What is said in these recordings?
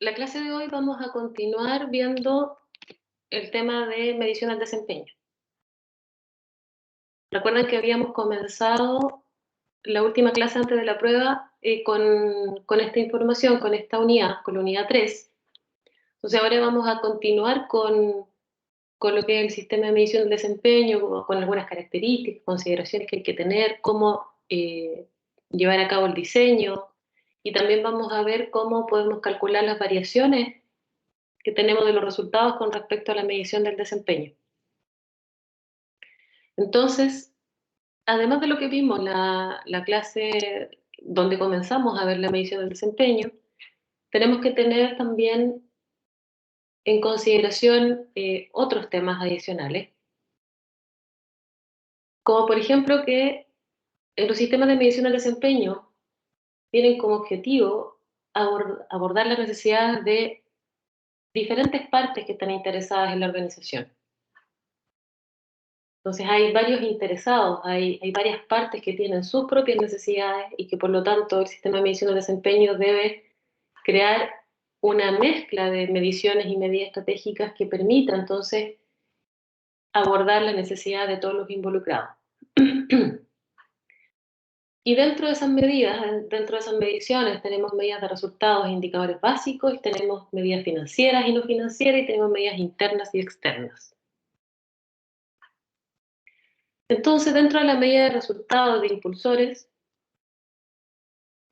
la clase de hoy vamos a continuar viendo el tema de medición del desempeño. Recuerden que habíamos comenzado la última clase antes de la prueba con esta información, con esta unidad, con la unidad 3. Entonces ahora vamos a continuar con lo que es el sistema de medición del desempeño, con algunas características, consideraciones que hay que tener, cómo llevar a cabo el diseño, y también vamos a ver cómo podemos calcular las variaciones que tenemos de los resultados con respecto a la medición del desempeño. Entonces, además de lo que vimos la clase donde comenzamos a ver la medición del desempeño, tenemos que tener también en consideración otros temas adicionales, como por ejemplo que en los sistemas de medición del desempeño tienen como objetivo abordar las necesidades de diferentes partes que están interesadas en la organización. Entonces hay varios interesados, hay varias partes que tienen sus propias necesidades y que por lo tanto el sistema de medición del desempeño debe crear una mezcla de mediciones y medidas estratégicas que permita entonces abordar la necesidad de todos los involucrados. Y dentro de esas medidas, dentro de esas mediciones, tenemos medidas de resultados e indicadores básicos, y tenemos medidas financieras y no financieras, y tenemos medidas internas y externas. Entonces, dentro de la medida de resultados de impulsores,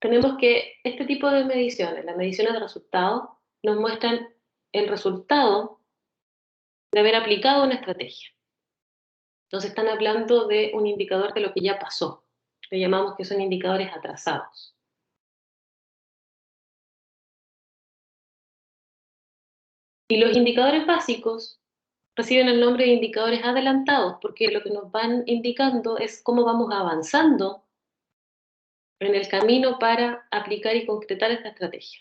tenemos que este tipo de mediciones, las mediciones de resultados, nos muestran el resultado de haber aplicado una estrategia. Entonces, están hablando de un indicador de lo que ya pasó. Le llamamos que son indicadores atrasados. Y los indicadores básicos reciben el nombre de indicadores adelantados, porque lo que nos van indicando es cómo vamos avanzando en el camino para aplicar y concretar esta estrategia.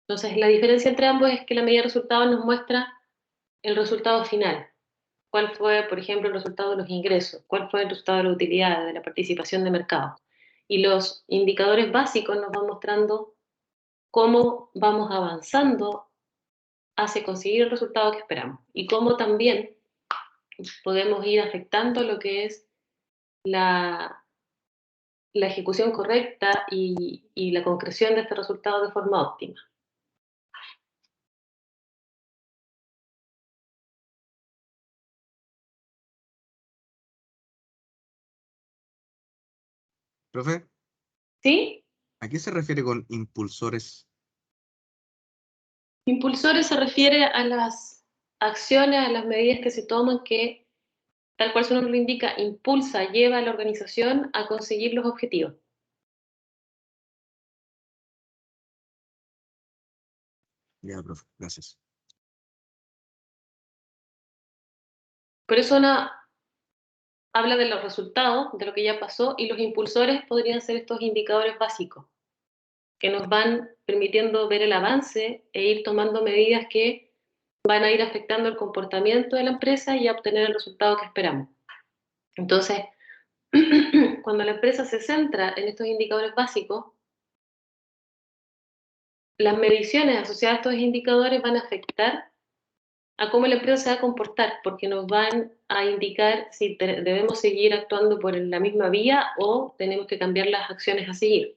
Entonces, la diferencia entre ambos es que la medida de resultados nos muestra el resultado final. ¿Cuál fue, por ejemplo, el resultado de los ingresos? ¿Cuál fue el resultado de la utilidad, de la participación de mercado? Y los indicadores básicos nos van mostrando cómo vamos avanzando hacia conseguir el resultado que esperamos y cómo también podemos ir afectando lo que es la, la ejecución correcta y la concreción de este resultado de forma óptima. Profe, ¿Sí? ¿a qué se refiere con impulsores? Impulsores se refiere a las acciones, a las medidas que se toman que, tal cual su nombre lo indica, impulsa, lleva a la organización a conseguir los objetivos. Ya, profe, gracias. Por eso habla de los resultados, de lo que ya pasó, y los impulsores podrían ser estos indicadores básicos, que nos van permitiendo ver el avance e ir tomando medidas que van a ir afectando el comportamiento de la empresa y a obtener el resultado que esperamos. Entonces, cuando la empresa se centra en estos indicadores básicos, las mediciones asociadas a estos indicadores van a afectar a cómo la empresa se va a comportar, porque nos van a indicar si debemos seguir actuando por la misma vía o tenemos que cambiar las acciones a seguir.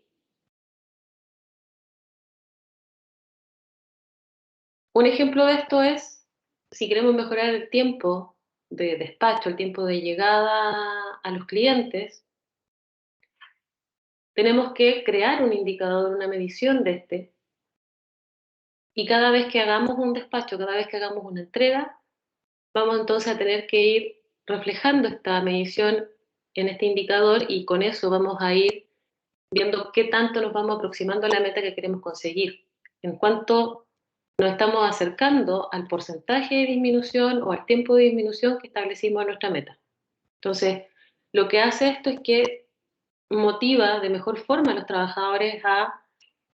Un ejemplo de esto es, si queremos mejorar el tiempo de despacho, el tiempo de llegada a los clientes, tenemos que crear un indicador, una medición de este, y cada vez que hagamos un despacho, cada vez que hagamos una entrega, vamos entonces a tener que ir reflejando esta medición en este indicador, y con eso vamos a ir viendo qué tanto nos vamos aproximando a la meta que queremos conseguir, en cuanto nos estamos acercando al porcentaje de disminución o al tiempo de disminución que establecimos en nuestra meta. Entonces, lo que hace esto es que motiva de mejor forma a los trabajadores a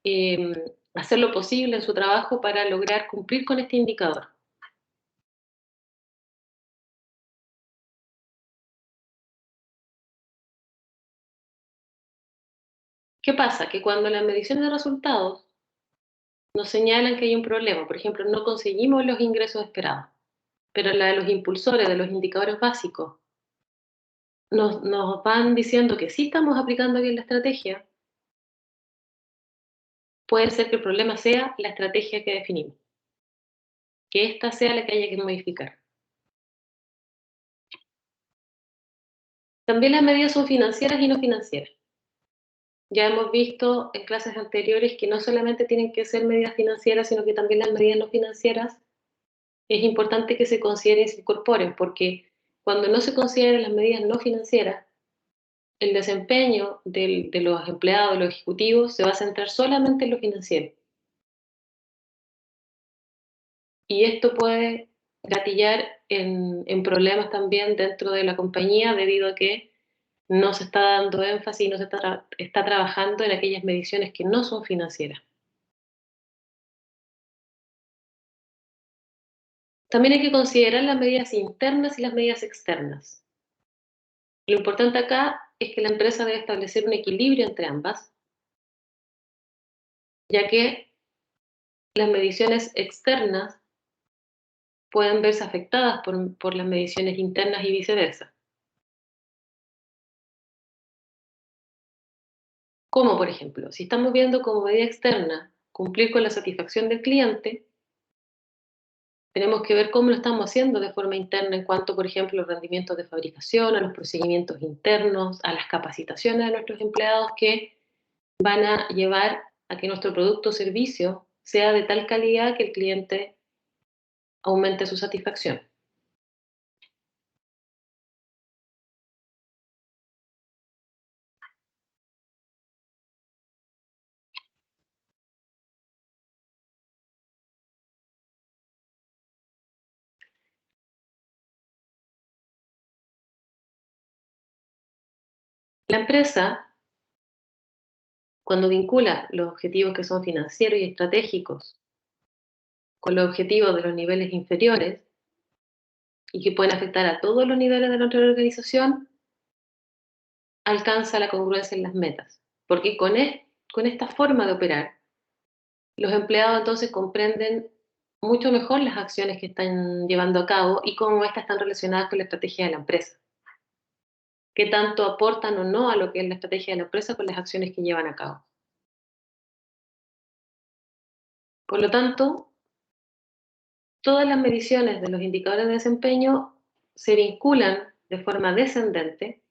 eh, hacer lo posible en su trabajo para lograr cumplir con este indicador. ¿Qué pasa? Que cuando las mediciones de resultados nos señalan que hay un problema, por ejemplo, no conseguimos los ingresos esperados, pero la de los impulsores, de los indicadores básicos, nos van diciendo que sí estamos aplicando bien la estrategia, puede ser que el problema sea la estrategia que definimos, que esta sea la que haya que modificar. También las medidas son financieras y no financieras. Ya hemos visto en clases anteriores que no solamente tienen que ser medidas financieras, sino que también las medidas no financieras es importante que se consideren y se incorporen, porque cuando no se consideran las medidas no financieras, el desempeño de los empleados, de los ejecutivos, se va a centrar solamente en lo financiero. Y esto puede gatillar en problemas también dentro de la compañía debido a que no se está dando énfasis y no se está trabajando en aquellas mediciones que no son financieras. También hay que considerar las medidas internas y las medidas externas. Lo importante acá es que la empresa debe establecer un equilibrio entre ambas, ya que las mediciones externas pueden verse afectadas por las mediciones internas y viceversa. Como por ejemplo, si estamos viendo como medida externa cumplir con la satisfacción del cliente, tenemos que ver cómo lo estamos haciendo de forma interna en cuanto, por ejemplo, a los rendimientos de fabricación, a los procedimientos internos, a las capacitaciones de nuestros empleados que van a llevar a que nuestro producto o servicio sea de tal calidad que el cliente aumente su satisfacción. La empresa, cuando vincula los objetivos que son financieros y estratégicos con los objetivos de los niveles inferiores y que pueden afectar a todos los niveles de nuestra organización, alcanza la congruencia en las metas. Porque con esta forma de operar, los empleados entonces comprenden mucho mejor las acciones que están llevando a cabo y cómo estas están relacionadas con la estrategia de la empresa. Qué tanto aportan o no a lo que es la estrategia de la empresa con las acciones que llevan a cabo. Por lo tanto, todas las mediciones de los indicadores de desempeño se vinculan de forma descendente,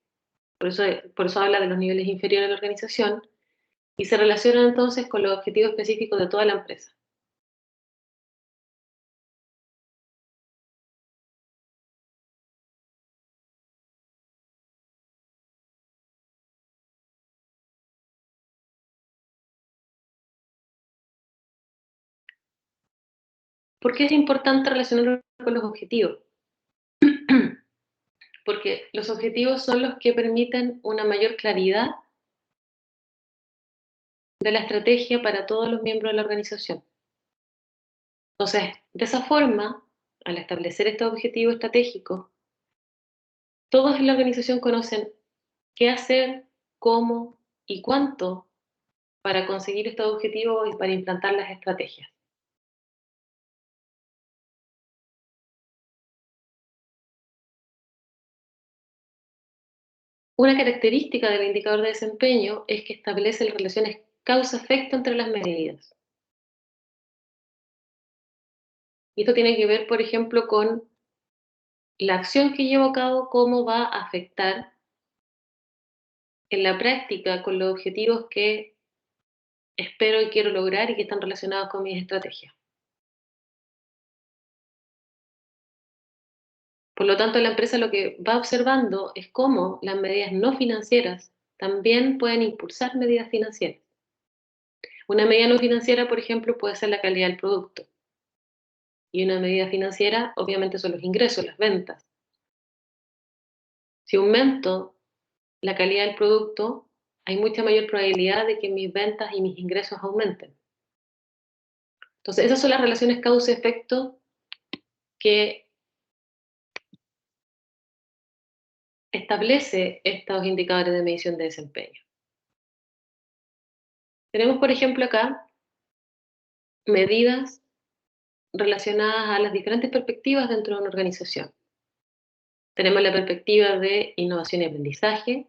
por eso habla de los niveles inferiores de la organización, y se relacionan entonces con los objetivos específicos de toda la empresa. ¿Por qué es importante relacionarlo con los objetivos? Porque los objetivos son los que permiten una mayor claridad de la estrategia para todos los miembros de la organización. Entonces, de esa forma, al establecer estos objetivos estratégicos, todos en la organización conocen qué hacer, cómo y cuánto para conseguir estos objetivos y para implantar las estrategias. Una característica del indicador de desempeño es que establece las relaciones causa-efecto entre las medidas. Y esto tiene que ver, por ejemplo, con la acción que llevo a cabo, cómo va a afectar en la práctica con los objetivos que espero y quiero lograr y que están relacionados con mis estrategias. Por lo tanto, la empresa lo que va observando es cómo las medidas no financieras también pueden impulsar medidas financieras. Una medida no financiera, por ejemplo, puede ser la calidad del producto. Y una medida financiera, obviamente, son los ingresos, las ventas. Si aumento la calidad del producto, hay mucha mayor probabilidad de que mis ventas y mis ingresos aumenten. Entonces, esas son las relaciones causa-efecto que establece estos indicadores de medición de desempeño. Tenemos, por ejemplo, acá medidas relacionadas a las diferentes perspectivas dentro de una organización. Tenemos la perspectiva de innovación y aprendizaje,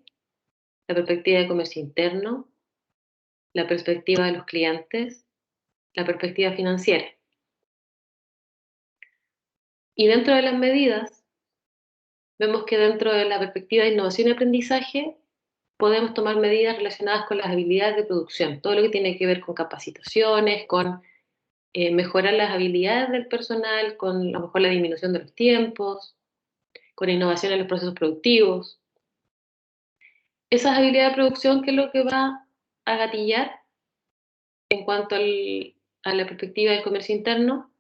la perspectiva de comercio interno, la perspectiva de los clientes, la perspectiva financiera. Y dentro de las medidas, vemos que dentro de la perspectiva de innovación y aprendizaje, podemos tomar medidas relacionadas con las habilidades de producción, todo lo que tiene que ver con capacitaciones, con mejorar las habilidades del personal, con a lo mejor la disminución de los tiempos, con innovación en los procesos productivos. Esas habilidades de producción, ¿qué es lo que va a gatillar en cuanto a la perspectiva del comercio interno?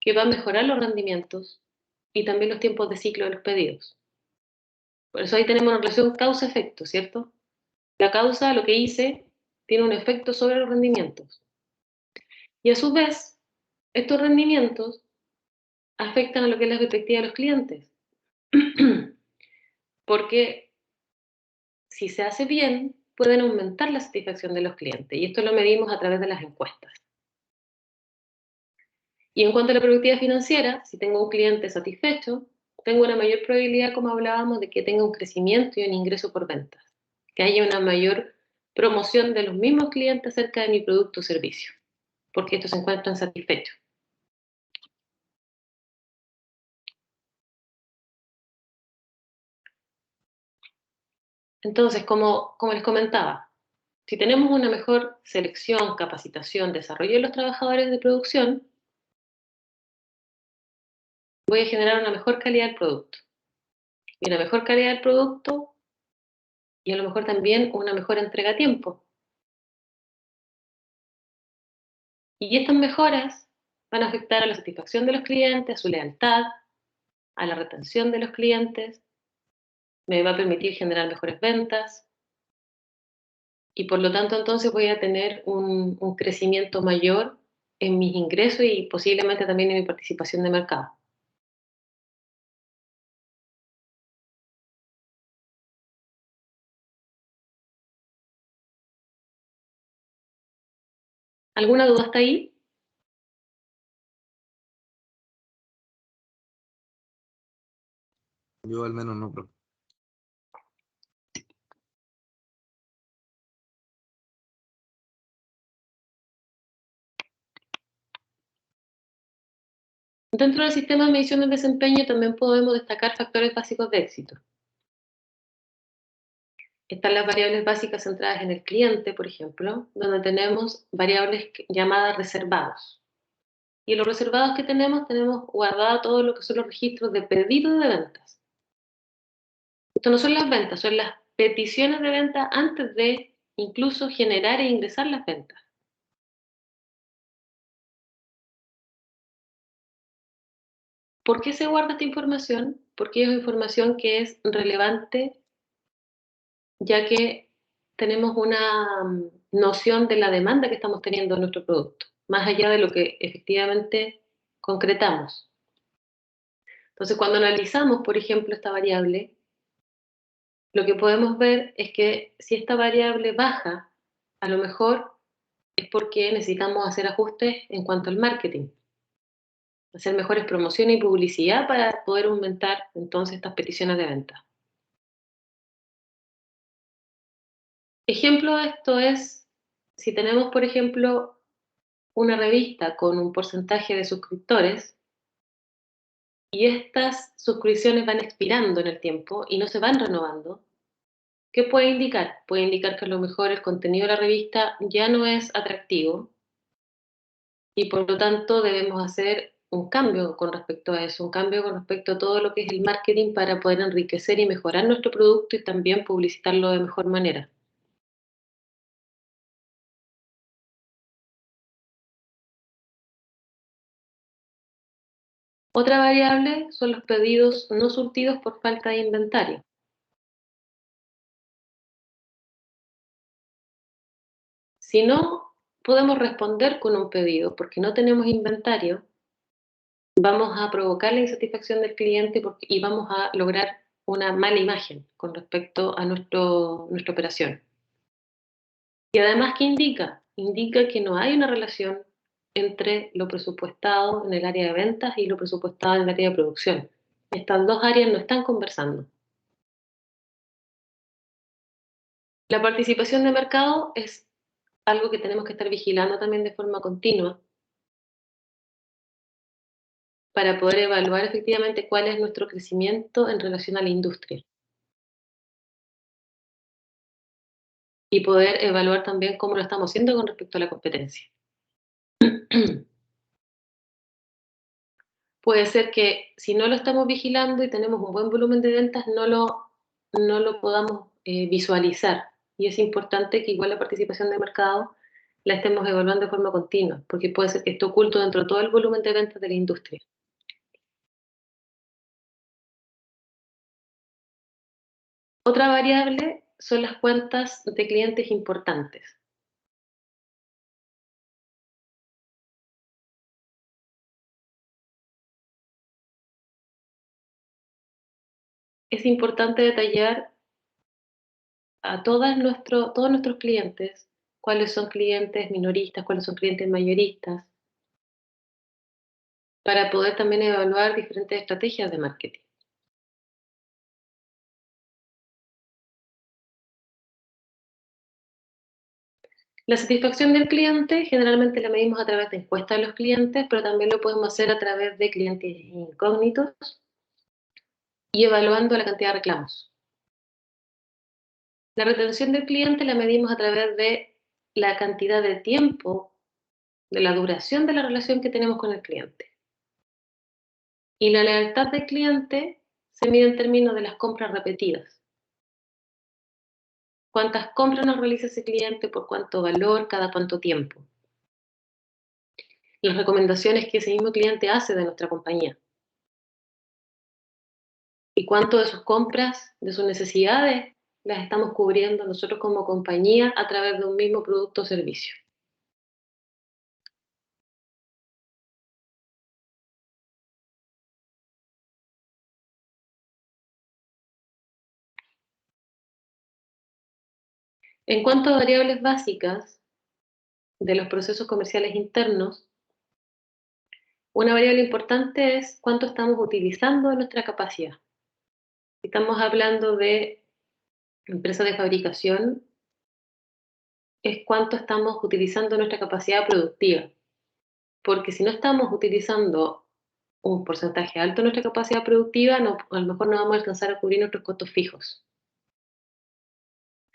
Que va a mejorar los rendimientos y también los tiempos de ciclo de los pedidos. Por eso ahí tenemos una relación causa-efecto, ¿cierto? La causa, lo que hice, tiene un efecto sobre los rendimientos. Y a su vez, estos rendimientos afectan a lo que es la perspectiva de los clientes. Porque si se hace bien, pueden aumentar la satisfacción de los clientes. Y esto lo medimos a través de las encuestas. Y en cuanto a la productividad financiera, si tengo un cliente satisfecho, tengo una mayor probabilidad, como hablábamos, de que tenga un crecimiento y un ingreso por ventas, que haya una mayor promoción de los mismos clientes acerca de mi producto o servicio, porque estos se encuentran satisfechos. Entonces, como les comentaba, si tenemos una mejor selección, capacitación, desarrollo de los trabajadores de producción, voy a generar una mejor calidad del producto. Y una mejor calidad del producto y a lo mejor también una mejor entrega a tiempo. Y estas mejoras van a afectar a la satisfacción de los clientes, a su lealtad, a la retención de los clientes, me va a permitir generar mejores ventas y por lo tanto entonces voy a tener un crecimiento mayor en mis ingresos y posiblemente también en mi participación de mercado. ¿Alguna duda hasta ahí? Yo al menos no, profe. Dentro del sistema de medición del desempeño también podemos destacar factores básicos de éxito. Están las variables básicas centradas en el cliente, por ejemplo, donde tenemos variables llamadas reservados. Y en los reservados que tenemos guardado todo lo que son los registros de pedido de ventas. Esto no son las ventas, son las peticiones de venta antes de incluso generar e ingresar las ventas. ¿Por qué se guarda esta información? Porque es información que es relevante ya que tenemos una noción de la demanda que estamos teniendo en nuestro producto, más allá de lo que efectivamente concretamos. Entonces, cuando analizamos, por ejemplo, esta variable, lo que podemos ver es que si esta variable baja, a lo mejor es porque necesitamos hacer ajustes en cuanto al marketing, hacer mejores promociones y publicidad para poder aumentar entonces estas peticiones de venta. Ejemplo de esto es, si tenemos, por ejemplo, una revista con un porcentaje de suscriptores y estas suscripciones van expirando en el tiempo y no se van renovando, ¿qué puede indicar? Puede indicar que a lo mejor el contenido de la revista ya no es atractivo y por lo tanto debemos hacer un cambio con respecto a eso, un cambio con respecto a todo lo que es el marketing para poder enriquecer y mejorar nuestro producto y también publicitarlo de mejor manera. Otra variable son los pedidos no surtidos por falta de inventario. Si no podemos responder con un pedido porque no tenemos inventario, vamos a provocar la insatisfacción del cliente y vamos a lograr una mala imagen con respecto a nuestra operación. Y además, ¿qué indica? Indica que no hay una relación entre lo presupuestado en el área de ventas y lo presupuestado en el área de producción. Estas dos áreas no están conversando. La participación de mercado es algo que tenemos que estar vigilando también de forma continua para poder evaluar efectivamente cuál es nuestro crecimiento en relación a la industria y poder evaluar también cómo lo estamos haciendo con respecto a la competencia. Puede ser que si no lo estamos vigilando y tenemos un buen volumen de ventas, no lo podamos visualizar. Y es importante que igual la participación de mercado la estemos evaluando de forma continua, porque puede ser que esté oculto dentro de todo el volumen de ventas de la industria. Otra variable son las cuentas de clientes importantes. Es importante detallar a todos nuestros clientes, cuáles son clientes minoristas, cuáles son clientes mayoristas, para poder también evaluar diferentes estrategias de marketing. La satisfacción del cliente generalmente la medimos a través de encuestas de los clientes, pero también lo podemos hacer a través de clientes incógnitos y evaluando la cantidad de reclamos. La retención del cliente la medimos a través de la cantidad de tiempo, de la duración de la relación que tenemos con el cliente. Y la lealtad del cliente se mide en términos de las compras repetidas. ¿Cuántas compras nos realiza ese cliente? ¿Por cuánto valor? ¿Cada cuánto tiempo? Las recomendaciones que ese mismo cliente hace de nuestra compañía. ¿Y cuánto de sus compras, de sus necesidades, las estamos cubriendo nosotros como compañía a través de un mismo producto o servicio? En cuanto a variables básicas de los procesos comerciales internos, una variable importante es cuánto estamos utilizando de nuestra capacidad. Si estamos hablando de empresas de fabricación, es cuánto estamos utilizando nuestra capacidad productiva. Porque si no estamos utilizando un porcentaje alto de nuestra capacidad productiva, a lo mejor no vamos a alcanzar a cubrir nuestros costos fijos.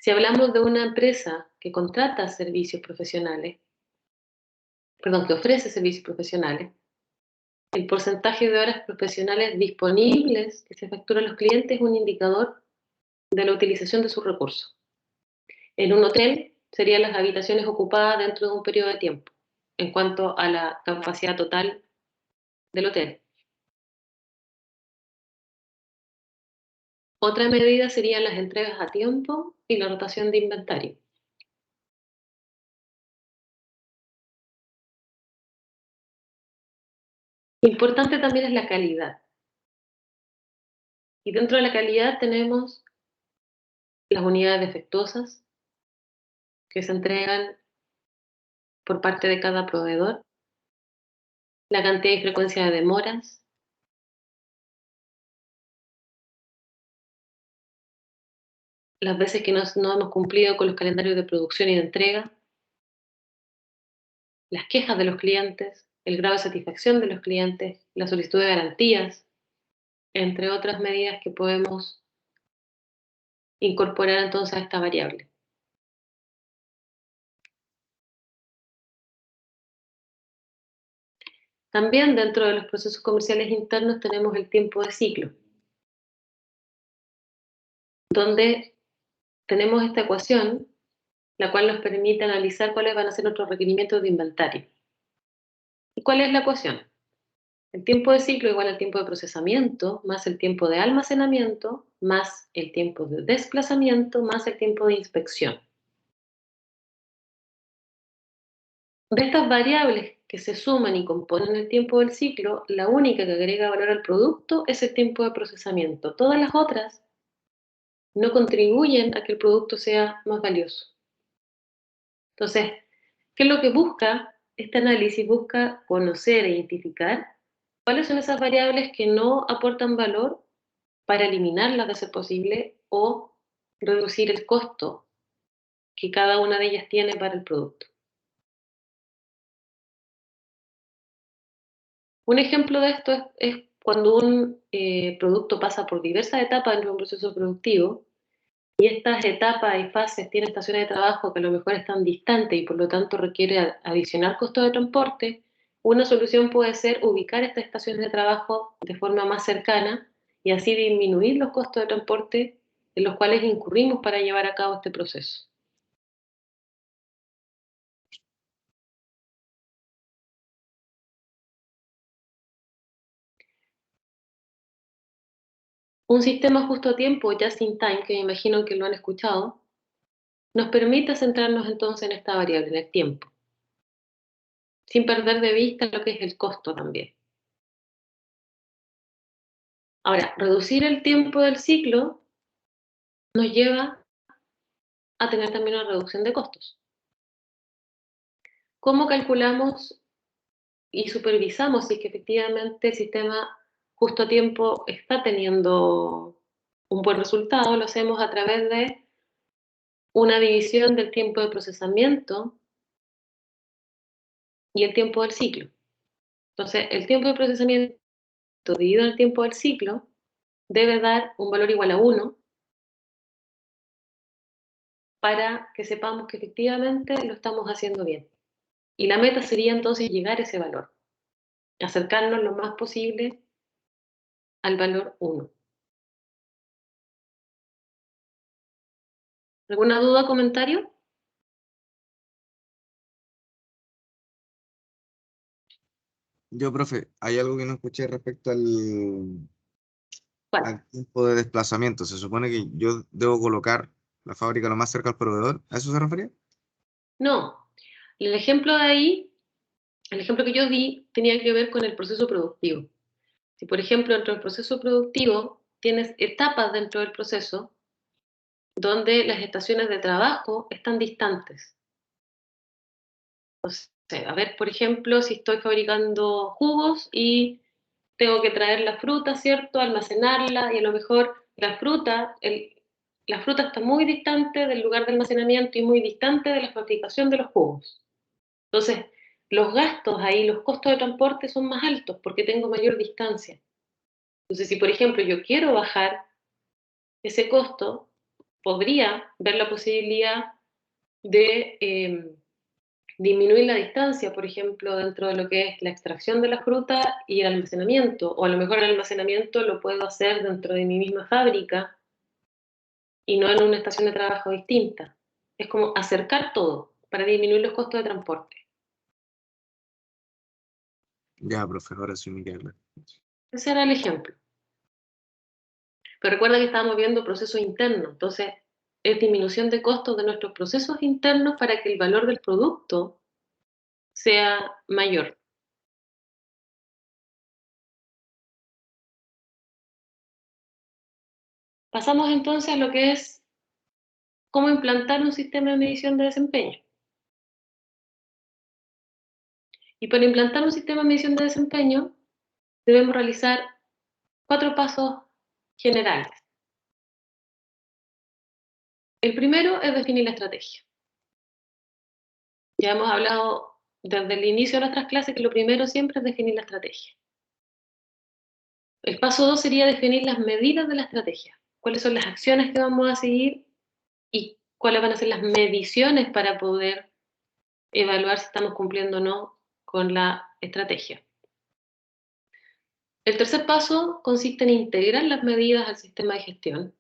Si hablamos de una empresa que contrata servicios profesionales, perdón, que ofrece servicios profesionales, el porcentaje de horas profesionales disponibles que se factura a los clientes es un indicador de la utilización de sus recursos. En un hotel serían las habitaciones ocupadas dentro de un periodo de tiempo, en cuanto a la capacidad total del hotel. Otra medida serían las entregas a tiempo y la rotación de inventario. Importante también es la calidad. Y dentro de la calidad tenemos las unidades defectuosas que se entregan por parte de cada proveedor, la cantidad y frecuencia de demoras, las veces que no hemos cumplido con los calendarios de producción y de entrega, las quejas de los clientes, el grado de satisfacción de los clientes, la solicitud de garantías, entre otras medidas que podemos incorporar entonces a esta variable. También dentro de los procesos comerciales internos tenemos el tiempo de ciclo, donde tenemos esta ecuación, la cual nos permite analizar cuáles van a ser nuestros requerimientos de inventario. ¿Y cuál es la ecuación? El tiempo de ciclo igual al tiempo de procesamiento, más el tiempo de almacenamiento, más el tiempo de desplazamiento, más el tiempo de inspección. De estas variables que se suman y componen el tiempo del ciclo, la única que agrega valor al producto es el tiempo de procesamiento. Todas las otras no contribuyen a que el producto sea más valioso. Entonces, ¿qué es lo que busca? Este análisis busca conocer e identificar cuáles son esas variables que no aportan valor para eliminarlas de ser posible o reducir el costo que cada una de ellas tiene para el producto. Un ejemplo de esto es cuando un producto pasa por diversas etapas dentro de un proceso productivo y estas etapas y fases tienen estaciones de trabajo que a lo mejor están distantes y por lo tanto requiere adicional costo de transporte. Una solución puede ser ubicar estas estaciones de trabajo de forma más cercana y así disminuir los costos de transporte en los cuales incurrimos para llevar a cabo este proceso. Un sistema justo a tiempo, just in time, que me imagino que lo han escuchado, nos permite centrarnos entonces en esta variable, en el tiempo, sin perder de vista lo que es el costo también. Ahora, reducir el tiempo del ciclo nos lleva a tener también una reducción de costos. ¿Cómo calculamos y supervisamos si es que efectivamente el sistema justo a tiempo está teniendo un buen resultado? Lo hacemos a través de una división del tiempo de procesamiento y el tiempo del ciclo. Entonces, el tiempo de procesamiento dividido en el tiempo del ciclo debe dar un valor igual a 1 para que sepamos que efectivamente lo estamos haciendo bien. Y la meta sería entonces llegar a ese valor, acercarnos lo más posible al valor 1. ¿Alguna duda o comentario? Yo, profe, hay algo que no escuché respecto ¿Cuál? al tiempo de desplazamiento. Se supone que yo debo colocar la fábrica lo más cerca al proveedor. ¿A eso se refería? No. El ejemplo de ahí, el ejemplo que yo di, tenía que ver con el proceso productivo. Si, por ejemplo, dentro del proceso productivo tienes etapas dentro del proceso donde las estaciones de trabajo están distantes. A ver, por ejemplo, si estoy fabricando jugos y tengo que traer la fruta, ¿cierto? Almacenarla y a lo mejor la fruta está muy distante del lugar de almacenamiento y muy distante de la fabricación de los jugos. Entonces, los gastos ahí, los costos de transporte son más altos porque tengo mayor distancia. Entonces, si por ejemplo yo quiero bajar ese costo, podría ver la posibilidad de disminuir la distancia, por ejemplo, dentro de lo que es la extracción de la fruta y el almacenamiento, o a lo mejor el almacenamiento lo puedo hacer dentro de mi misma fábrica y no en una estación de trabajo distinta. Es como acercar todo para disminuir los costos de transporte. Ya, profe, ahora sí me queda claro. Ese era el ejemplo. Pero recuerda que estábamos viendo procesos internos, entonces es disminución de costos de nuestros procesos internos para que el valor del producto sea mayor. Pasamos entonces a lo que es cómo implantar un sistema de medición de desempeño. Y para implantar un sistema de medición de desempeño debemos realizar 4 pasos generales. El primero es definir la estrategia. Ya hemos hablado desde el inicio de nuestras clases que lo primero siempre es definir la estrategia. El paso 2 sería definir las medidas de la estrategia. ¿Cuáles son las acciones que vamos a seguir y cuáles van a ser las mediciones para poder evaluar si estamos cumpliendo o no con la estrategia? El tercer paso consiste en integrar las medidas al sistema de gestión.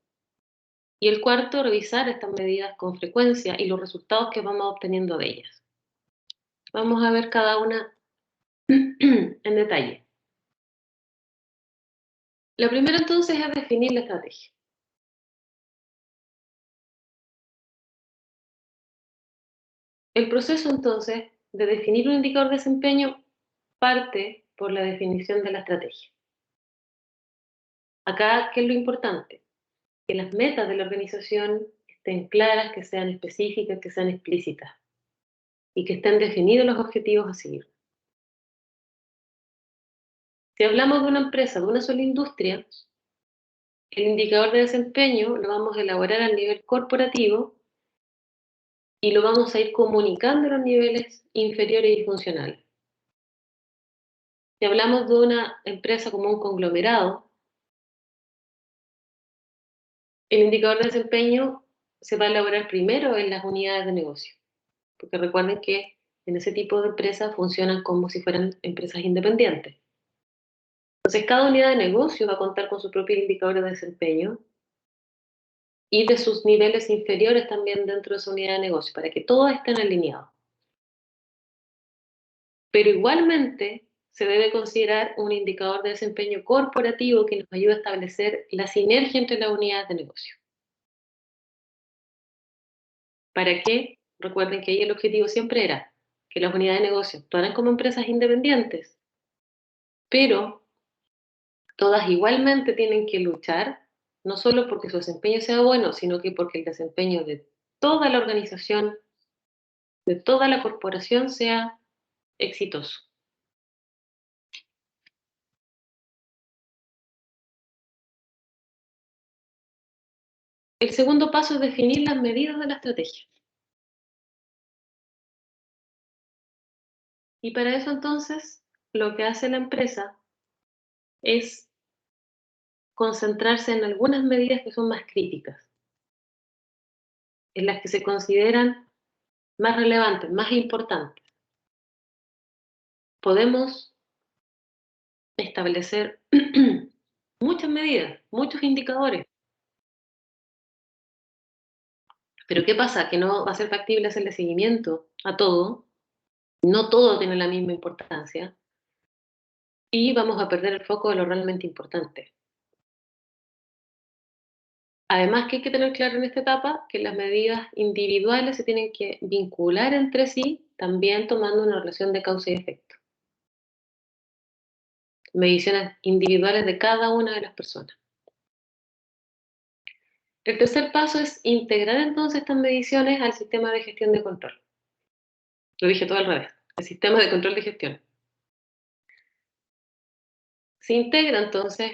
Y el cuarto, revisar estas medidas con frecuencia y los resultados que vamos obteniendo de ellas. Vamos a ver cada una en detalle. La primera entonces es definir la estrategia. El proceso entonces de definir un indicador de desempeño parte por la definición de la estrategia. Acá, ¿qué es lo importante? Que las metas de la organización estén claras, que sean específicas, que sean explícitas. y que estén definidos los objetivos a seguir. Si hablamos de una empresa, de una sola industria, el indicador de desempeño lo vamos a elaborar a nivel corporativo y lo vamos a ir comunicando a los niveles inferiores y funcionales. Si hablamos de una empresa como un conglomerado, el indicador de desempeño se va a elaborar primero en las unidades de negocio, porque recuerden que en ese tipo de empresas funcionan como si fueran empresas independientes. Entonces, cada unidad de negocio va a contar con su propio indicador de desempeño y de sus niveles inferiores también dentro de su unidad de negocio, para que todos estén alineados. Pero igualmente se debe considerar un indicador de desempeño corporativo que nos ayude a establecer la sinergia entre las unidades de negocio. ¿Para qué? Recuerden que ahí el objetivo siempre era que las unidades de negocio actuaran como empresas independientes, pero todas igualmente tienen que luchar, no solo porque su desempeño sea bueno, sino que porque el desempeño de toda la organización, de toda la corporación sea exitoso. El segundo paso es definir las medidas de la estrategia. Y para eso entonces lo que hace la empresa es concentrarse en algunas medidas que son más críticas, en las que se consideran más relevantes, más importantes. Podemos establecer muchas medidas, muchos indicadores. Pero ¿qué pasa? Que no va a ser factible hacerle seguimiento a todo, no todo tiene la misma importancia y vamos a perder el foco de lo realmente importante. Además que hay que tener claro en esta etapa que las medidas individuales se tienen que vincular entre sí, también tomando una relación de causa y efecto. Mediciones individuales de cada una de las personas. El tercer paso es integrar entonces estas mediciones al sistema de gestión de control. Lo dije todo al revés, el sistema de control de gestión. Se integra entonces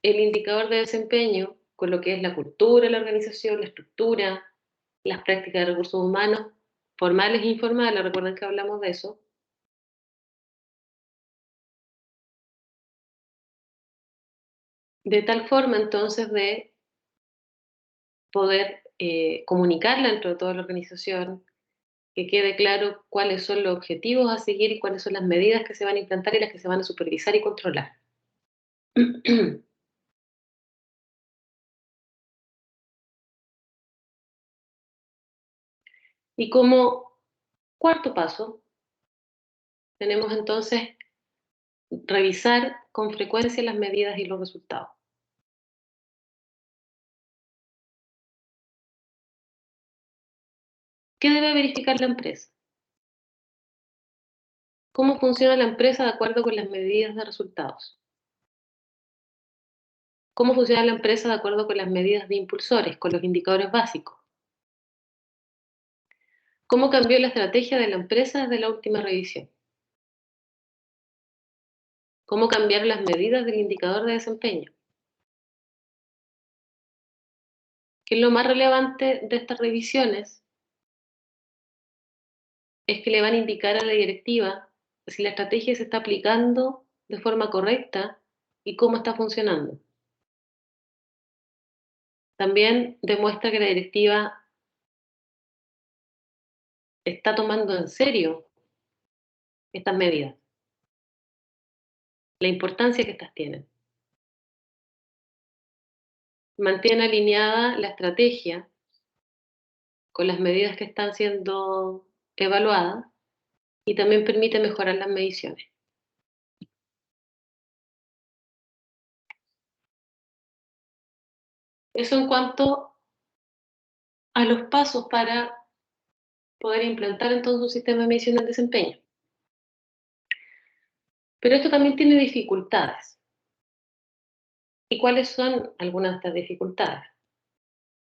el indicador de desempeño con lo que es la cultura de la organización, la estructura, las prácticas de recursos humanos, formales e informales, recuerden que hablamos de eso, de tal forma entonces de poder comunicarla dentro de toda la organización, que quede claro cuáles son los objetivos a seguir y cuáles son las medidas que se van a implantar y las que se van a supervisar y controlar. Y como cuarto paso, tenemos entonces revisar con frecuencia las medidas y los resultados. ¿Qué debe verificar la empresa? ¿Cómo funciona la empresa de acuerdo con las medidas de resultados? ¿Cómo funciona la empresa de acuerdo con las medidas de impulsores, con los indicadores básicos? ¿Cómo cambió la estrategia de la empresa desde la última revisión? ¿Cómo cambiaron las medidas del indicador de desempeño? ¿Qué es lo más relevante de estas revisiones? Es que le van a indicar a la directiva si la estrategia se está aplicando de forma correcta y cómo está funcionando. También demuestra que la directiva está tomando en serio estas medidas, la importancia que estas tienen. Mantiene alineada la estrategia con las medidas que están siendo evaluadas y también permite mejorar las mediciones. Eso en cuanto a los pasos para poder implantar entonces un sistema de medición del desempeño. Pero esto también tiene dificultades. ¿Y cuáles son algunas de estas dificultades?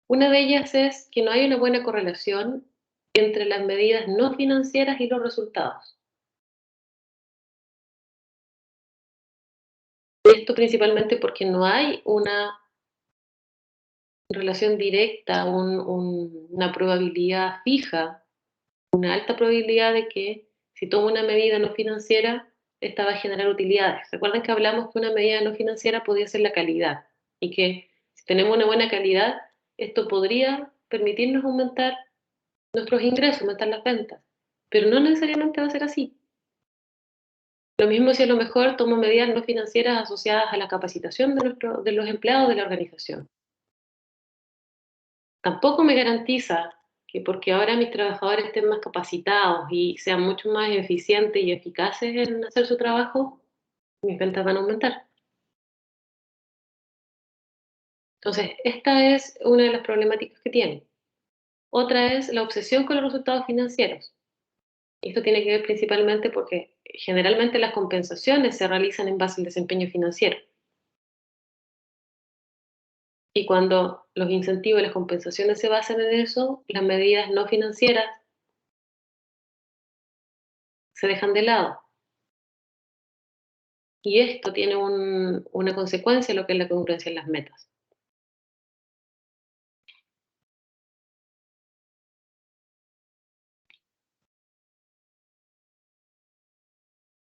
Una de ellas es que no hay una buena correlación entre las medidas no financieras y los resultados. Esto principalmente porque no hay una relación directa, una probabilidad fija, una alta probabilidad de que si tomo una medida no financiera, esta va a generar utilidades. ¿Recuerdan que hablamos que una medida no financiera podía ser la calidad? Y que si tenemos una buena calidad, esto podría permitirnos aumentar nuestros ingresos, aumentar las ventas. Pero no necesariamente va a ser así. Lo mismo si a lo mejor tomo medidas no financieras asociadas a la capacitación de los empleados de la organización. Tampoco me garantiza que porque ahora mis trabajadores estén más capacitados y sean mucho más eficientes y eficaces en hacer su trabajo, mis ventas van a aumentar. Entonces, esta es una de las problemáticas que tiene. Otra es la obsesión con los resultados financieros. Esto tiene que ver principalmente porque generalmente las compensaciones se realizan en base al desempeño financiero. Y cuando los incentivos y las compensaciones se basan en eso, las medidas no financieras se dejan de lado. Y esto tiene una consecuencia en lo que es la congruencia en las metas.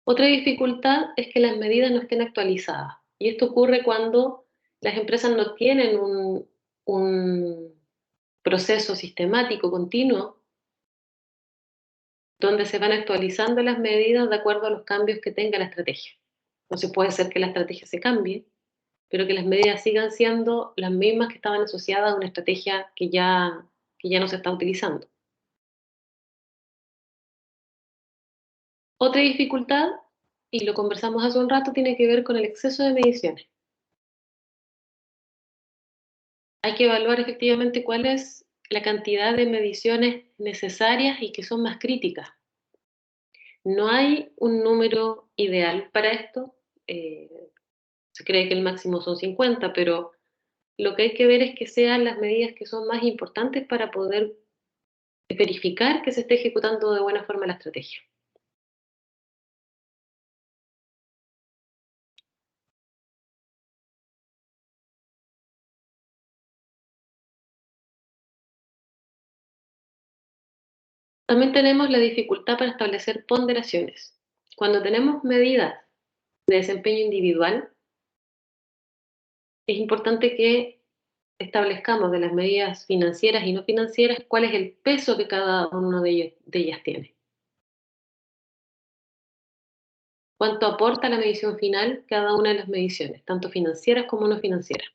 Otra dificultad es que las medidas no estén actualizadas. Y esto ocurre cuando las empresas no tienen un proceso sistemático, continuo, donde se van actualizando las medidas de acuerdo a los cambios que tenga la estrategia. Entonces puede ser que la estrategia se cambie, pero que las medidas sigan siendo las mismas que estaban asociadas a una estrategia que ya no se está utilizando. Otra dificultad, y lo conversamos hace un rato, tiene que ver con el exceso de mediciones. Hay que evaluar efectivamente cuál es la cantidad de mediciones necesarias y que son más críticas. No hay un número ideal para esto. eh, Se cree que el máximo son 50, pero lo que hay que ver es que sean las medidas que son más importantes para poder verificar que se esté ejecutando de buena forma la estrategia. También tenemos la dificultad para establecer ponderaciones. Cuando tenemos medidas de desempeño individual, es importante que establezcamos de las medidas financieras y no financieras cuál es el peso que cada uno de ellas tiene. Cuánto aporta la medición final cada una de las mediciones, tanto financieras como no financieras.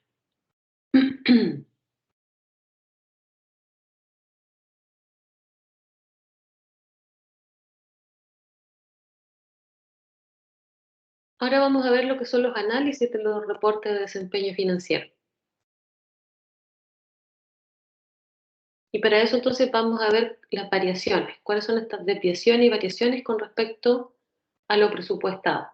Ahora vamos a ver lo que son los análisis de los reportes de desempeño financiero. Y para eso entonces vamos a ver las variaciones, cuáles son estas desviaciones y variaciones con respecto a lo presupuestado.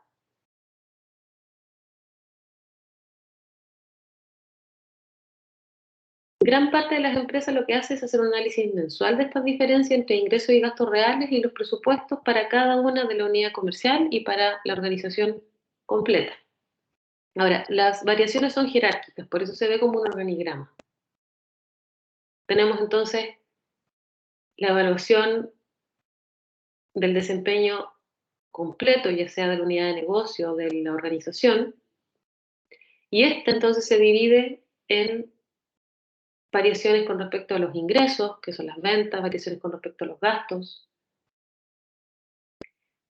Gran parte de las empresas lo que hace es hacer un análisis mensual de estas diferencias entre ingresos y gastos reales y los presupuestos para cada una de la unidad comercial y para la organización completa. Ahora, las variaciones son jerárquicas, por eso se ve como un organigrama. Tenemos entonces la evaluación del desempeño completo, ya sea de la unidad de negocio o de la organización, y esta entonces se divide en variaciones con respecto a los ingresos, que son las ventas, variaciones con respecto a los gastos,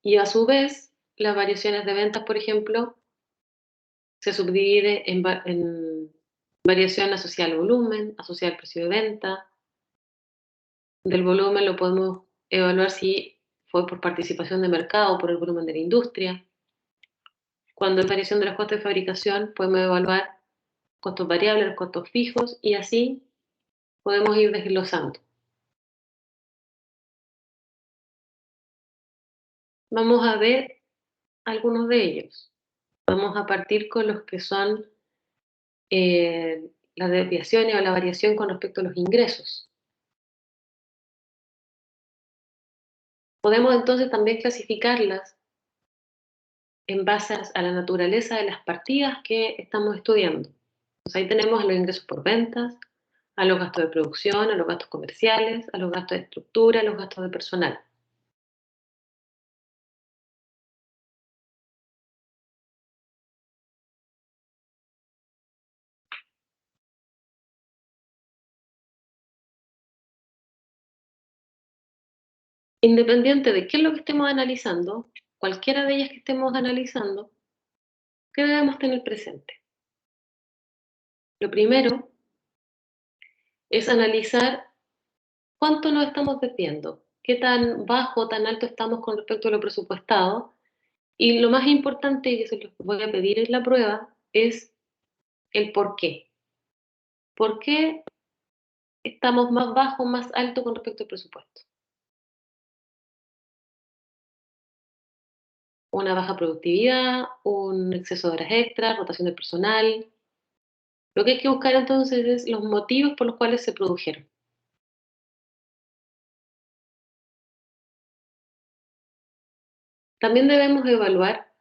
y a su vez las variaciones de ventas, por ejemplo, se subdivide en variación asociada al volumen, asociada al precio de venta. Del volumen lo podemos evaluar si fue por participación de mercado o por el volumen de la industria. Cuando es variación de los costos de fabricación, podemos evaluar costos variables, los costos fijos, y así podemos ir desglosando. Vamos a ver algunos de ellos. Vamos a partir con los que son las desviaciones o la variación con respecto a los ingresos. Podemos entonces también clasificarlas en base a la naturaleza de las partidas que estamos estudiando. Entonces ahí tenemos a los ingresos por ventas, a los gastos de producción, a los gastos comerciales, a los gastos de estructura, a los gastos de personal. Independiente de qué es lo que estemos analizando, cualquiera de ellas que estemos analizando, ¿qué debemos tener presente? Lo primero es analizar cuánto nos estamos desviando, qué tan bajo o tan alto estamos con respecto a lo presupuestado. Y lo más importante, y que se los voy a pedir en la prueba, es el por qué. ¿Por qué estamos más bajo, más alto con respecto al presupuesto? Una baja productividad, un exceso de horas extras, rotación de personal. Lo que hay que buscar entonces es los motivos por los cuales se produjeron. También debemos evaluar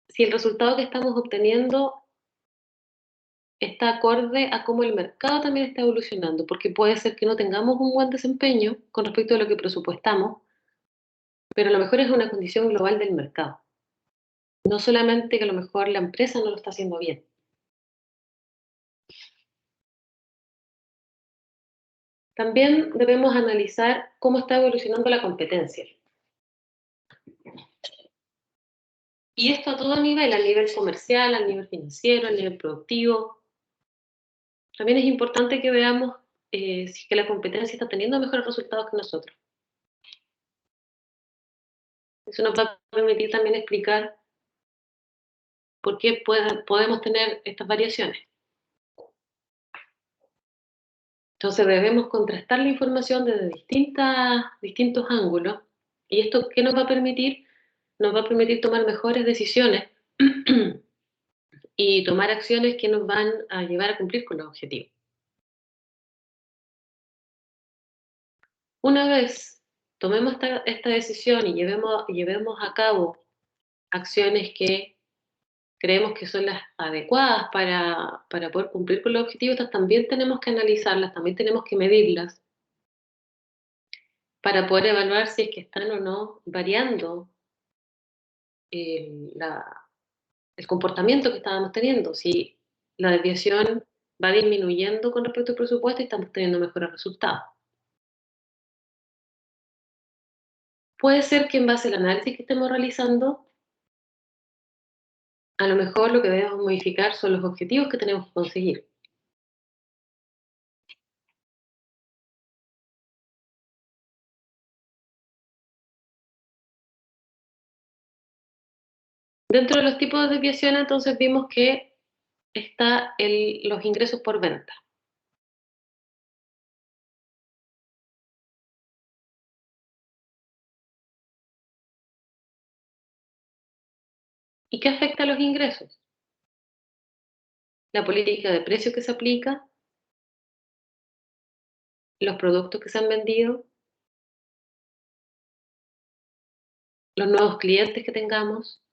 si el resultado que estamos obteniendo está acorde a cómo el mercado también está evolucionando, porque puede ser que no tengamos un buen desempeño con respecto a lo que presupuestamos, pero a lo mejor es una condición global del mercado. No solamente que a lo mejor la empresa no lo está haciendo bien. También debemos analizar cómo está evolucionando la competencia. Y esto a todo nivel, a nivel comercial, a nivel financiero, a nivel productivo. También es importante que veamos si es que la competencia está teniendo mejores resultados que nosotros. Eso nos va a permitir también explicar por qué podemos tener estas variaciones. Entonces debemos contrastar la información desde distintos ángulos. ¿Y esto qué nos va a permitir? Nos va a permitir tomar mejores decisiones y tomar acciones que nos van a llevar a cumplir con los objetivos. Una vez tomemos esta decisión y llevemos a cabo acciones que creemos que son las adecuadas para poder cumplir con los objetivos, estas también tenemos que analizarlas, también tenemos que medirlas para poder evaluar si es que están o no variando el comportamiento que estábamos teniendo, si la desviación va disminuyendo con respecto al presupuesto y estamos teniendo mejores resultados. Puede ser que en base al análisis que estemos realizando, a lo mejor lo que debemos modificar son los objetivos que tenemos que conseguir. Dentro de los tipos de desviación, entonces vimos que está los ingresos por venta. ¿Y qué afecta a los ingresos? La política de precios que se aplica, los productos que se han vendido, los nuevos clientes que tengamos,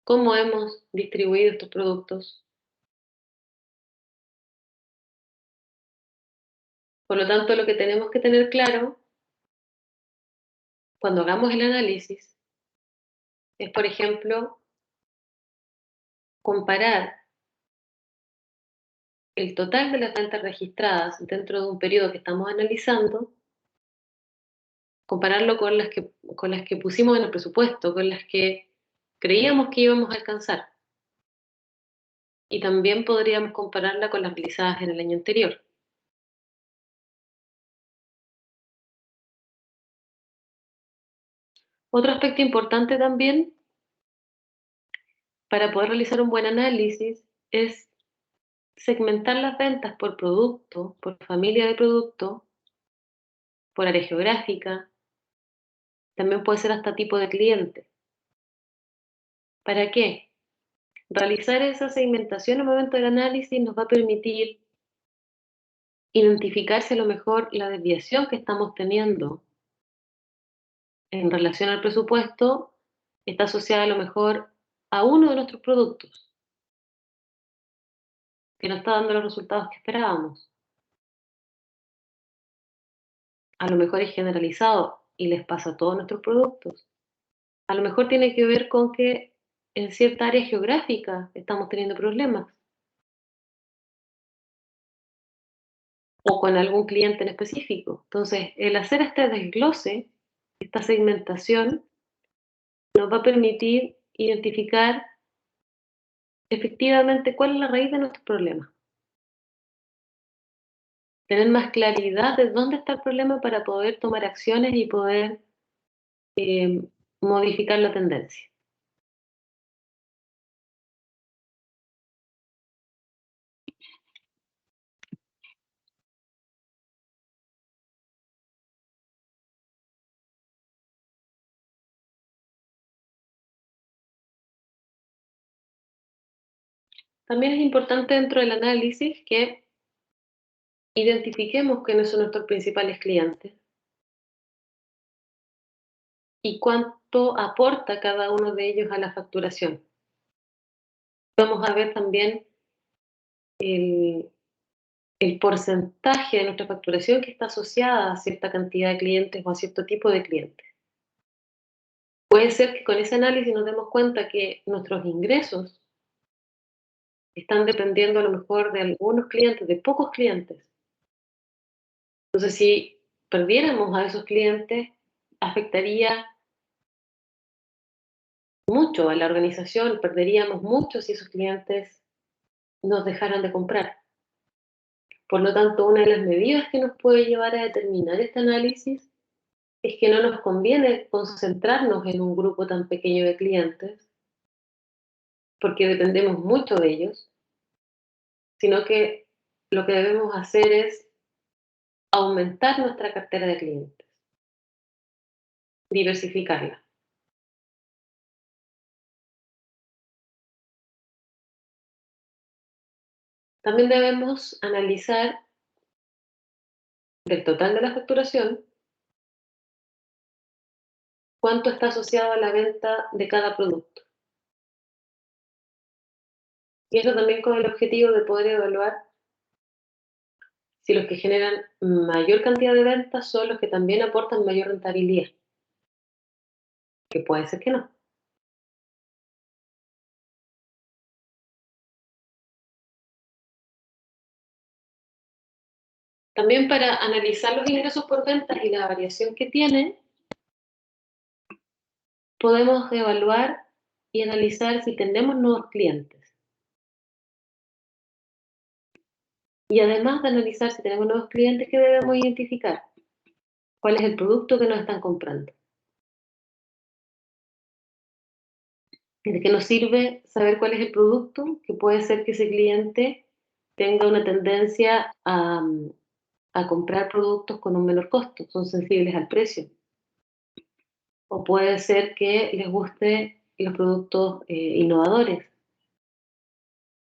cómo hemos distribuido estos productos. Por lo tanto, lo que tenemos que tener claro cuando hagamos el análisis es, por ejemplo, comparar el total de las ventas registradas dentro de un periodo que estamos analizando, compararlo con las que pusimos en el presupuesto, con las que creíamos que íbamos a alcanzar. Y también podríamos compararla con las realizadas en el año anterior. Otro aspecto importante también para poder realizar un buen análisis es segmentar las ventas por producto, por familia de producto, por área geográfica, también puede ser hasta tipo de cliente. ¿Para qué? Realizar esa segmentación al momento del análisis nos va a permitir identificar si a lo mejor la desviación que estamos teniendo en relación al presupuesto está asociada a lo mejor a uno de nuestros productos, que no está dando los resultados que esperábamos. A lo mejor es generalizado y les pasa a todos nuestros productos. A lo mejor tiene que ver con que en cierta área geográfica estamos teniendo problemas o con algún cliente en específico. Entonces, el hacer este desglose, esta segmentación, nos va a permitir identificar efectivamente cuál es la raíz de nuestros problemas. Tener más claridad de dónde está el problema para poder tomar acciones y poder eh, modificar la tendencia. También es importante dentro del análisis que identifiquemos quiénes son nuestros principales clientes y cuánto aporta cada uno de ellos a la facturación. Vamos a ver también el, el porcentaje de nuestra facturación que está asociada a cierta cantidad de clientes o a cierto tipo de clientes. Puede ser que con ese análisis nos demos cuenta que nuestros ingresos están dependiendo a lo mejor de algunos clientes, de pocos clientes. Entonces, si perdiéramos a esos clientes, afectaría mucho a la organización, perderíamos mucho si esos clientes nos dejaran de comprar. Por lo tanto, una de las medidas que nos puede llevar a determinar este análisis es que no nos conviene concentrarnos en un grupo tan pequeño de clientes, porque dependemos mucho de ellos, sino que lo que debemos hacer es aumentar nuestra cartera de clientes, diversificarla. También debemos analizar del total de la facturación cuánto está asociado a la venta de cada producto. Y eso también con el objetivo de poder evaluar si los que generan mayor cantidad de ventas son los que también aportan mayor rentabilidad, que puede ser que no. También para analizar los ingresos por ventas y la variación que tienen, podemos evaluar y analizar si tenemos nuevos clientes. Y además de analizar si tenemos nuevos clientes, ¿qué debemos identificar? ¿Cuál es el producto que nos están comprando? ¿De qué nos sirve saber cuál es el producto? Que puede ser que ese cliente tenga una tendencia a comprar productos con un menor costo, son sensibles al precio. O puede ser que les guste los productos innovadores.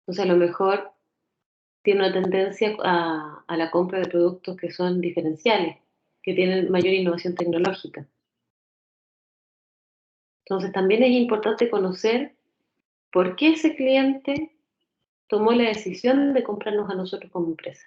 Entonces, a lo mejor tiene una tendencia a la compra de productos que son diferenciales, que tienen mayor innovación tecnológica. Entonces, también es importante conocer por qué ese cliente tomó la decisión de comprarnos a nosotros como empresa.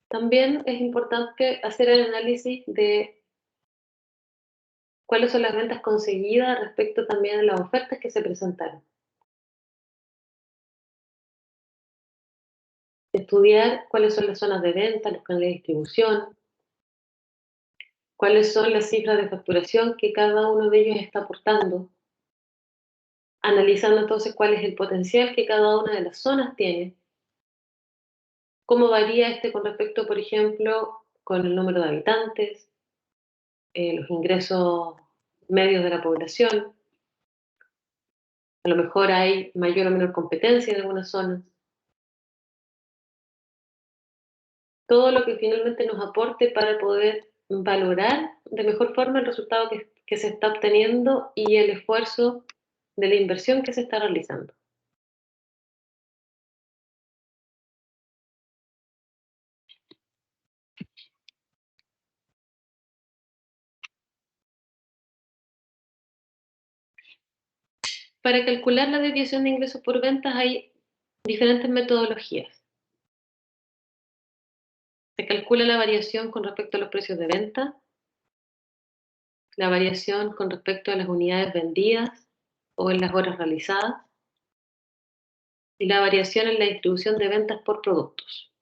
También es importante hacer el análisis de cuáles son las ventas conseguidas respecto también a las ofertas que se presentaron. Estudiar cuáles son las zonas de venta, los canales de distribución, cuáles son las cifras de facturación que cada uno de ellos está aportando, analizando entonces cuál es el potencial que cada una de las zonas tiene, cómo varía este con respecto, por ejemplo, con el número de habitantes, los ingresos medios de la población, A lo mejor hay mayor o menor competencia en algunas zonas. Todo lo que finalmente nos aporte para poder valorar de mejor forma el resultado que se está obteniendo y el esfuerzo de la inversión que se está realizando. Para calcular la desviación de ingresos por ventas hay diferentes metodologías. Se calcula la variación con respecto a los precios de venta, la variación con respecto a las unidades vendidas o en las horas realizadas, y la variación en la distribución de ventas por productos.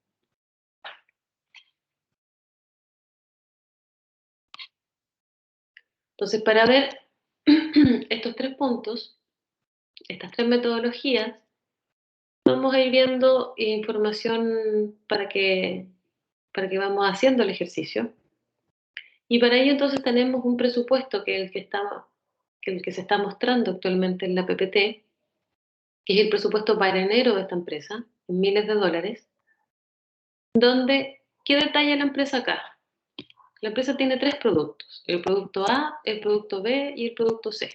Entonces, para ver estos tres puntos, estas tres metodologías, vamos a ir viendo información para que vamos haciendo el ejercicio. Y para ello entonces tenemos un presupuesto que es el que se está mostrando actualmente en la PPT, que es el presupuesto para enero de esta empresa, en miles de dólares, donde, ¿qué detalla la empresa acá? La empresa tiene tres productos, el producto A, el producto B y el producto C.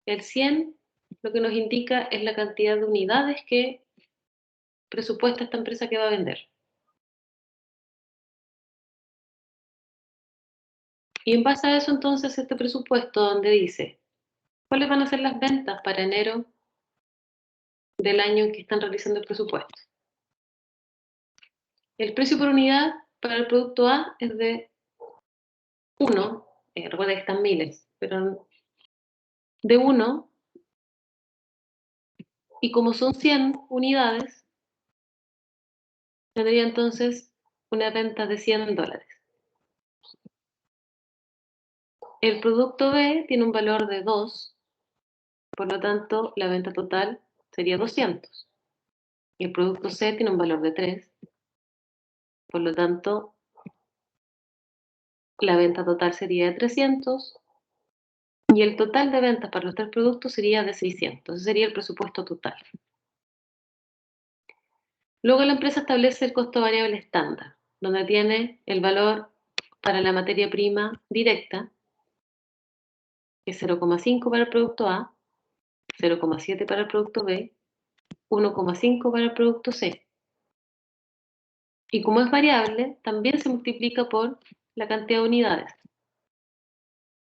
El 100 lo que nos indica es la cantidad de unidades que presupuesta esta empresa que va a vender. Y en base a eso entonces este presupuesto donde dice cuáles van a ser las ventas para enero del año en que están realizando el presupuesto. El precio por unidad para el producto A es de 1, recuerda que están miles, pero de 1, y como son 100 unidades, tendría entonces una venta de $100. El producto B tiene un valor de 2, por lo tanto la venta total sería 200. Y el producto C tiene un valor de 3, por lo tanto la venta total sería de 300 y el total de ventas para los tres productos sería de 600. Ese sería el presupuesto total. Luego la empresa establece el costo variable estándar, donde tiene el valor para la materia prima directa, que es 0,5 para el producto A, 0,7 para el producto B, 1,5 para el producto C. Y como es variable, también se multiplica por la cantidad de unidades.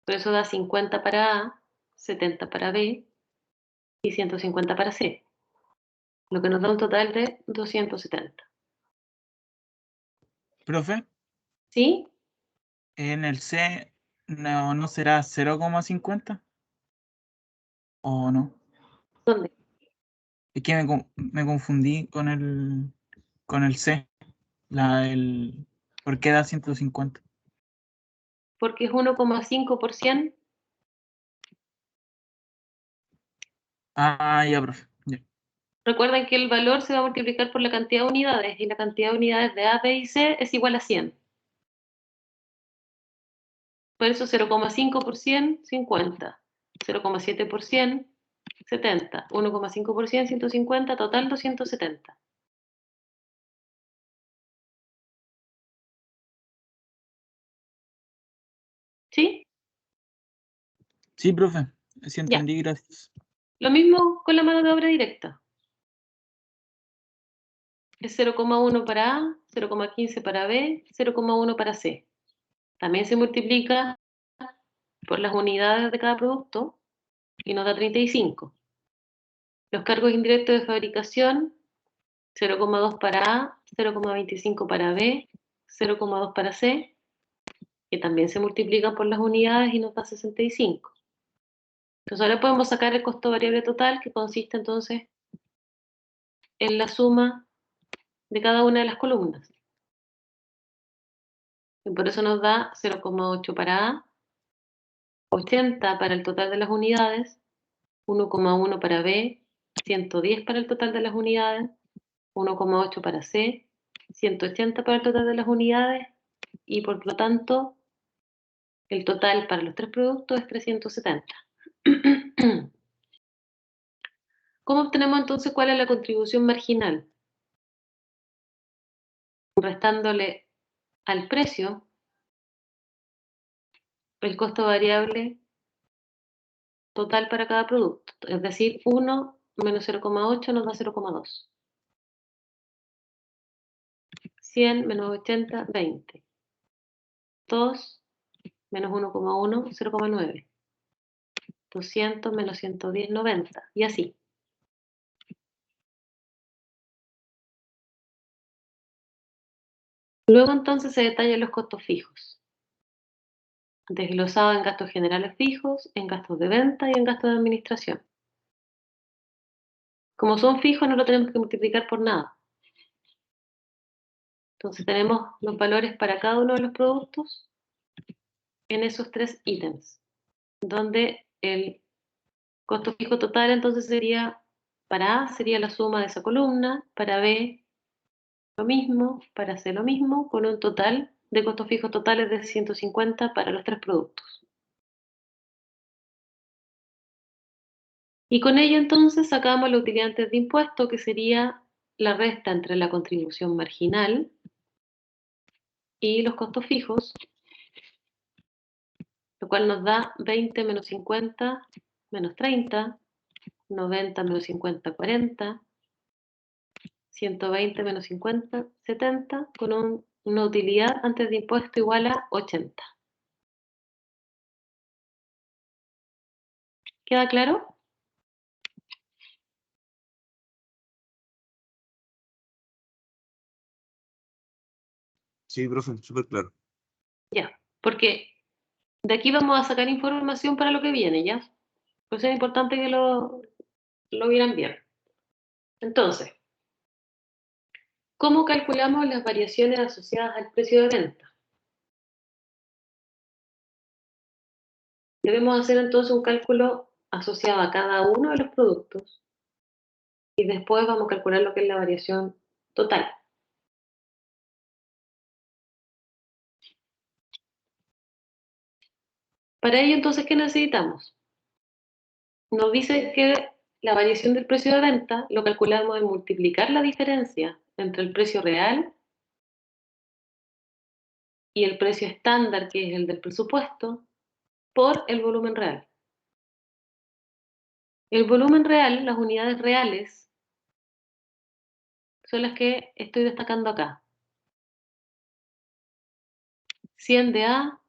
Por eso da 50 para A, 70 para B y 150 para C, lo que nos da un total de 270. Profe, ¿Sí? en el C no será 0,50 o no. ¿Dónde? Es que me confundí con el C. ¿Por qué da 150? Porque es 1,5%. Ah, ya, profe. Ya. Recuerden que el valor se va a multiplicar por la cantidad de unidades y la cantidad de unidades de A, B y C es igual a 100. Por eso 0,5%, 50. 0,7%, 70. 1,5%, 150. Total 270. ¿Sí? Sí, profe. Sí Ya. entendí, gracias. Lo mismo con la mano de obra directa. Es 0,1 para A, 0,15 para B, 0,1 para C. También se multiplica por las unidades de cada producto y nos da 35. Los cargos indirectos de fabricación, 0,2 para A, 0,25 para B, 0,2 para C, que también se multiplican por las unidades y nos da 65. Entonces ahora podemos sacar el costo variable total, que consiste entonces en la suma de cada una de las columnas. Y por eso nos da 0,8 para A, 80 para el total de las unidades, 1,1 para B, 110 para el total de las unidades, 1,8 para C, 180 para el total de las unidades y por lo tanto el total para los tres productos es 370. ¿Cómo obtenemos entonces cuál es la contribución marginal? Restándole al precio el costo variable total para cada producto. Es decir, 1 menos 0,8 nos da 0,2. 100 menos 80, 20. 2 menos 1,1, 0,9. 200 menos 110, 90. Y así. Luego entonces se detallan los costos fijos, desglosados en gastos generales fijos, en gastos de venta y en gastos de administración. Como son fijos no lo tenemos que multiplicar por nada. Entonces tenemos los valores para cada uno de los productos en esos 3 ítems, donde el costo fijo total entonces sería, para A sería la suma de esa columna, para B lo mismo, para C lo mismo, con un total de costos fijos totales de 150 para los 3 productos. Y con ello entonces sacamos la utilidad antes de impuesto, que sería la resta entre la contribución marginal y los costos fijos, lo cual nos da 20 menos 50 menos 30, 90 menos 50, 40, 120 menos 50, 70, con una utilidad antes de impuesto igual a 80. ¿Queda claro? Sí, profe, súper claro. Ya, porque de aquí vamos a sacar información para lo que viene, ¿ya? Por eso es importante que lo vieran bien. Entonces, ¿cómo calculamos las variaciones asociadas al precio de venta? Debemos hacer entonces un cálculo asociado a cada uno de los productos y después vamos a calcular lo que es la variación total. Para ello entonces, ¿qué necesitamos? Nos dice que la variación del precio de venta lo calculamos en multiplicar la diferencia entre el precio real y el precio estándar, que es el del presupuesto, por el volumen real. El volumen real, las unidades reales, son las que estoy destacando acá. 100 de A,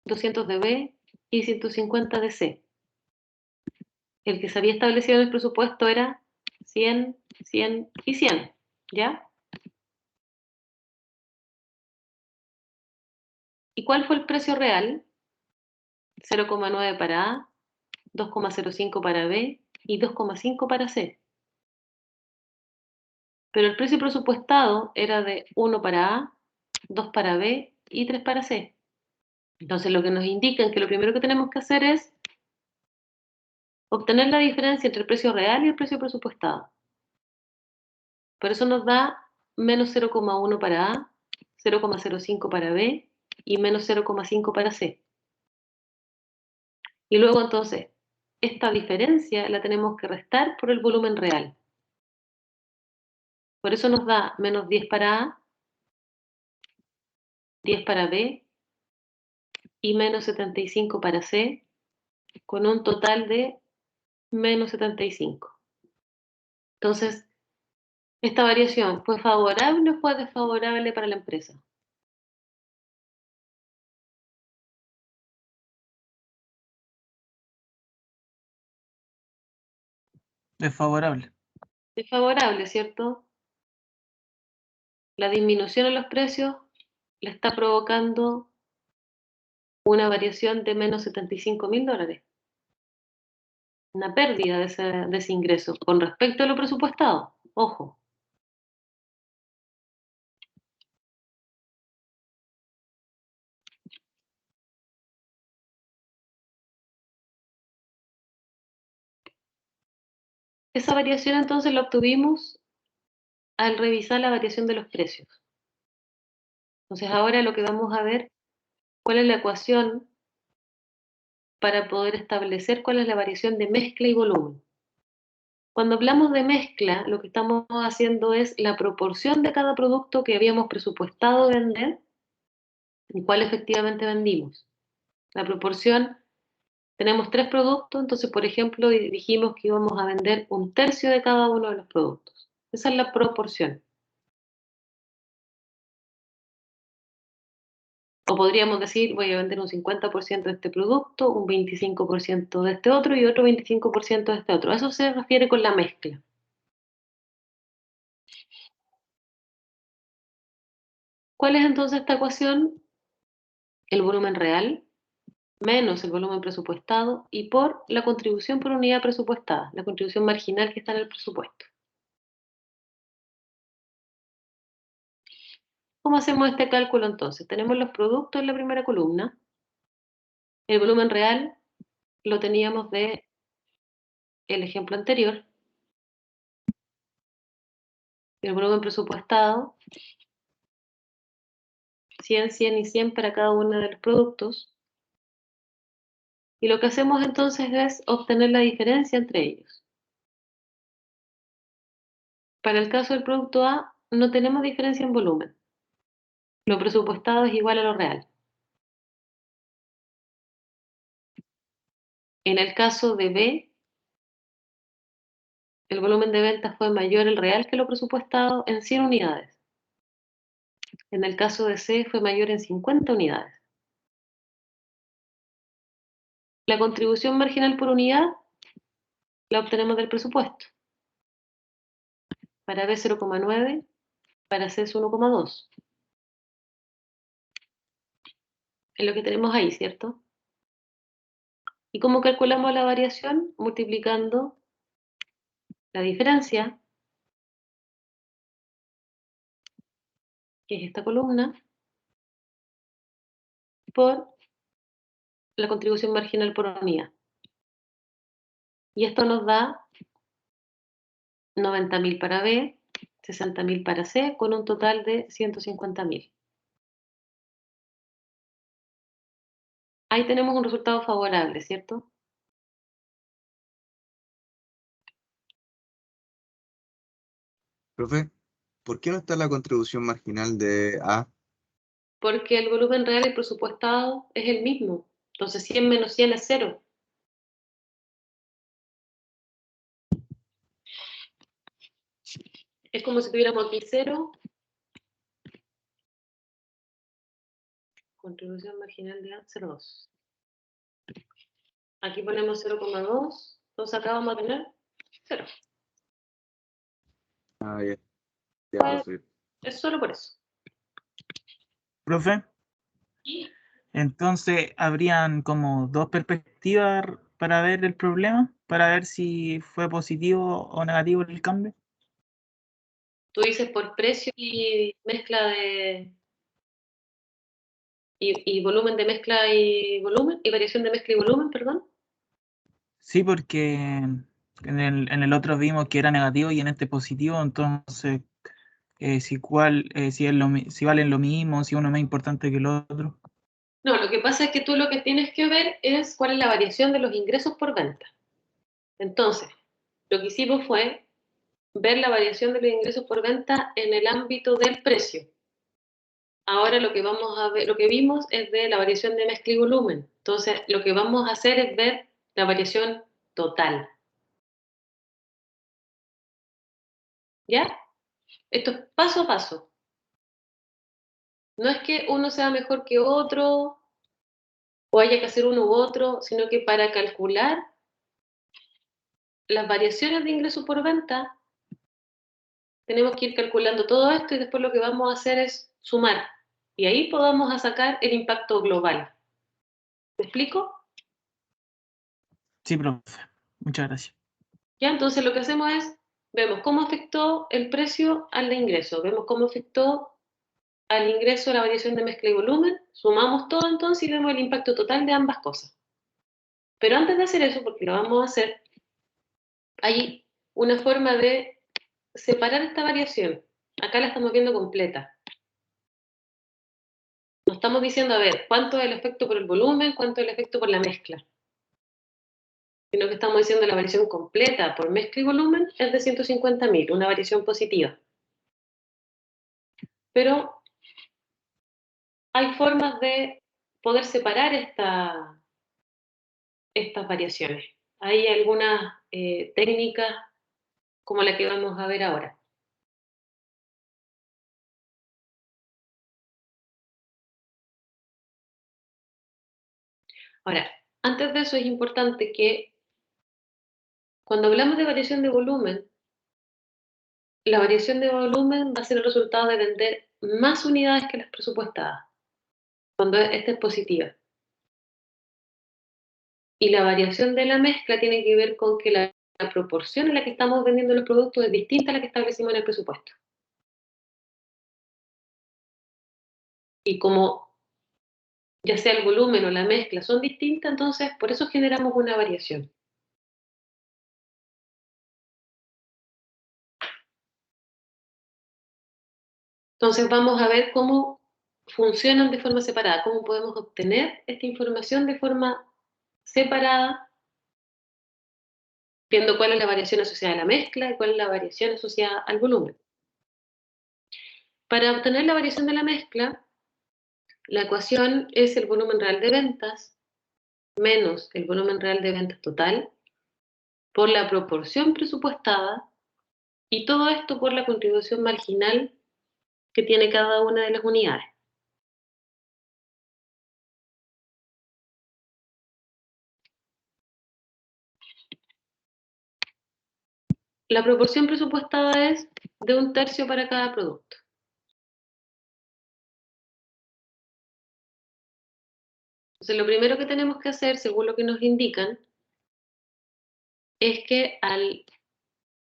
200 de B y 150 de C. El que se había establecido en el presupuesto era 100, 100 y 100, ¿ya? ¿Y cuál fue el precio real? 0,9 para A, 2,05 para B y 2,5 para C. Pero el precio presupuestado era de 1 para A, 2 para B y 3 para C. Entonces lo que nos indica es que lo primero que tenemos que hacer es obtener la diferencia entre el precio real y el precio presupuestado. Por eso nos da menos 0,1 para A, 0,05 para B y menos 0,5 para C. Y luego entonces, esta diferencia la tenemos que restar por el volumen real. Por eso nos da menos 10 para A, 10 para B y menos 75 para C, con un total de menos 75. Entonces, ¿esta variación fue favorable o fue desfavorable para la empresa? Desfavorable. Desfavorable, ¿cierto? La disminución en los precios le está provocando una variación de menos $75.000. Una pérdida de ese ingreso con respecto a lo presupuestado. Ojo. Esa variación entonces la obtuvimos al revisar la variación de los precios. Entonces ahora lo que vamos a ver, cuál es la ecuación para poder establecer cuál es la variación de mezcla y volumen. Cuando hablamos de mezcla, lo que estamos haciendo es la proporción de cada producto que habíamos presupuestado vender y cuál efectivamente vendimos. La proporción, tenemos 3 productos, entonces, por ejemplo, dijimos que íbamos a vender 1/3 de cada uno de los productos. Esa es la proporción. O podríamos decir, voy a vender un 50% de este producto, un 25% de este otro y otro 25% de este otro. A eso se refiere con la mezcla. ¿Cuál es entonces esta ecuación? El volumen real menos el volumen presupuestado y por la contribución por unidad presupuestada, la contribución marginal que está en el presupuesto. ¿Cómo hacemos este cálculo entonces? Tenemos los productos en la primera columna. El volumen real lo teníamos de el ejemplo anterior. El volumen presupuestado, 100, 100 y 100 para cada uno de los productos. Y lo que hacemos entonces es obtener la diferencia entre ellos. Para el caso del producto A, no tenemos diferencia en volumen. Lo presupuestado es igual a lo real. En el caso de B, el volumen de ventas fue mayor el real que lo presupuestado en 100 unidades. En el caso de C fue mayor en 50 unidades. La contribución marginal por unidad la obtenemos del presupuesto. Para B 0,9, para C es 1,2. Es lo que tenemos ahí, ¿cierto? ¿Y cómo calculamos la variación? Multiplicando la diferencia, que es esta columna, por la contribución marginal por unidad. Y esto nos da 90.000 para B, 60.000 para C, con un total de 150.000. Ahí tenemos un resultado favorable, ¿cierto? Profe, ¿por qué no está la contribución marginal de A? Porque el volumen real y presupuestado es el mismo. Entonces 100 menos 100 es 0. Es como si tuviéramos aquí 0, contribución marginal de A, 0,2. Aquí ponemos 0,2, entonces acá vamos a tener 0. Ah, ya, ya, Pues, profe. es solo por eso. Profe, Y entonces habrían como dos perspectivas para ver el problema, para ver si fue positivo o negativo el cambio. tú dices por precio y mezcla de... Y volumen de mezcla y volumen, y variación de mezcla y volumen, perdón. Sí, porque en el otro vimos que era negativo y en este positivo, entonces si valen lo mismo, si uno es más importante que el otro. No, lo que pasa es que tú lo que tienes que ver es cuál es la variación de los ingresos por venta. Entonces, lo que hicimos fue ver la variación de los ingresos por venta en el ámbito del precio. Ahora lo que vamos a ver, lo que vimos es de la variación de mezcla y volumen. Entonces, lo que vamos a hacer es ver la variación total. ¿Ya? Esto es paso a paso. No es que uno sea mejor que otro o haya que hacer uno u otro, sino que para calcular las variaciones de ingresos por venta, tenemos que ir calculando todo esto y después lo que vamos a hacer es sumar. Y ahí podamos sacar el impacto global. ¿Me explico? Sí, profe. Muchas gracias. Ya, entonces lo que hacemos es, vemos cómo afectó el precio al ingreso, vemos cómo afectó al ingreso la variación de mezcla y volumen, sumamos todo entonces y vemos el impacto total de ambas cosas. Pero antes de hacer eso, porque lo vamos a hacer, hay una forma de separar esta variación. Acá la estamos viendo completa. Nos estamos diciendo, a ver, cuánto es el efecto por el volumen, cuánto es el efecto por la mezcla. sino que estamos diciendo la variación completa por mezcla y volumen es de 150.000, una variación positiva. Pero hay formas de poder separar estas variaciones. Hay algunas técnicas como la que vamos a ver ahora. Ahora, antes de eso es importante que cuando hablamos de variación de volumen, la variación de volumen va a ser el resultado de vender más unidades que las presupuestadas, cuando esta es positiva. Y la variación de la mezcla tiene que ver con que la proporción en la que estamos vendiendo los productos es distinta a la que establecimos en el presupuesto. Y como ya sea el volumen o la mezcla son distintas, entonces por eso generamos una variación. Entonces vamos a ver cómo funcionan de forma separada, cómo podemos obtener esta información de forma separada, viendo cuál es la variación asociada a la mezcla y cuál es la variación asociada al volumen. Para obtener la variación de la mezcla, la ecuación es el volumen real de ventas menos el volumen real de ventas total por la proporción presupuestada y todo esto por la contribución marginal que tiene cada una de las unidades. La proporción presupuestada es de 1/3 para cada producto. Entonces, lo primero que tenemos que hacer, según lo que nos indican, es que al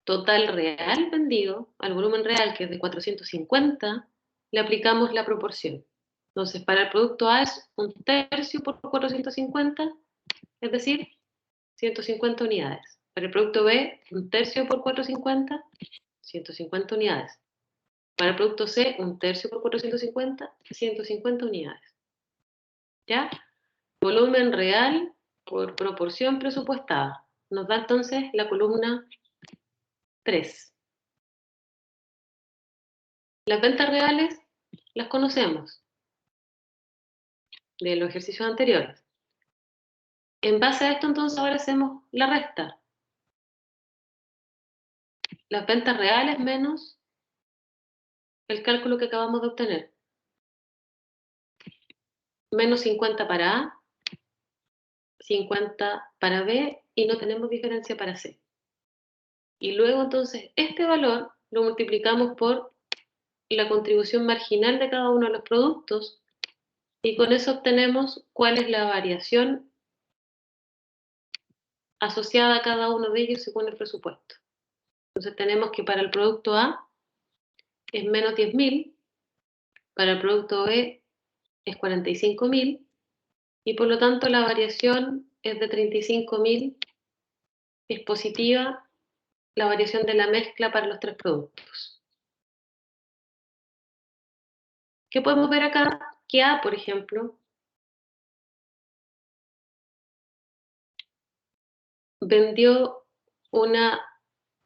total real vendido, al volumen real, que es de 450, le aplicamos la proporción. Entonces, para el producto A es 1/3 por 450, es decir, 150 unidades. Para el producto B, 1/3 por 450, 150 unidades. Para el producto C, 1/3 por 450, 150 unidades. ¿Ya? Volumen real por proporción presupuestada. Nos da entonces la columna 3. Las ventas reales las conocemos de los ejercicios anteriores. En base a esto, entonces, ahora hacemos la resta. Las ventas reales menos el cálculo que acabamos de obtener. Menos 50 para A, 50 para B y no tenemos diferencia para C. Y luego, entonces, este valor lo multiplicamos por la contribución marginal de cada uno de los productos y con eso obtenemos cuál es la variación asociada a cada uno de ellos según el presupuesto. Entonces tenemos que para el producto A es menos 10.000, para el producto B es 45.000 y por lo tanto la variación es de 35.000, es positiva la variación de la mezcla para los tres productos. ¿Qué podemos ver acá? Que A, por ejemplo, vendió una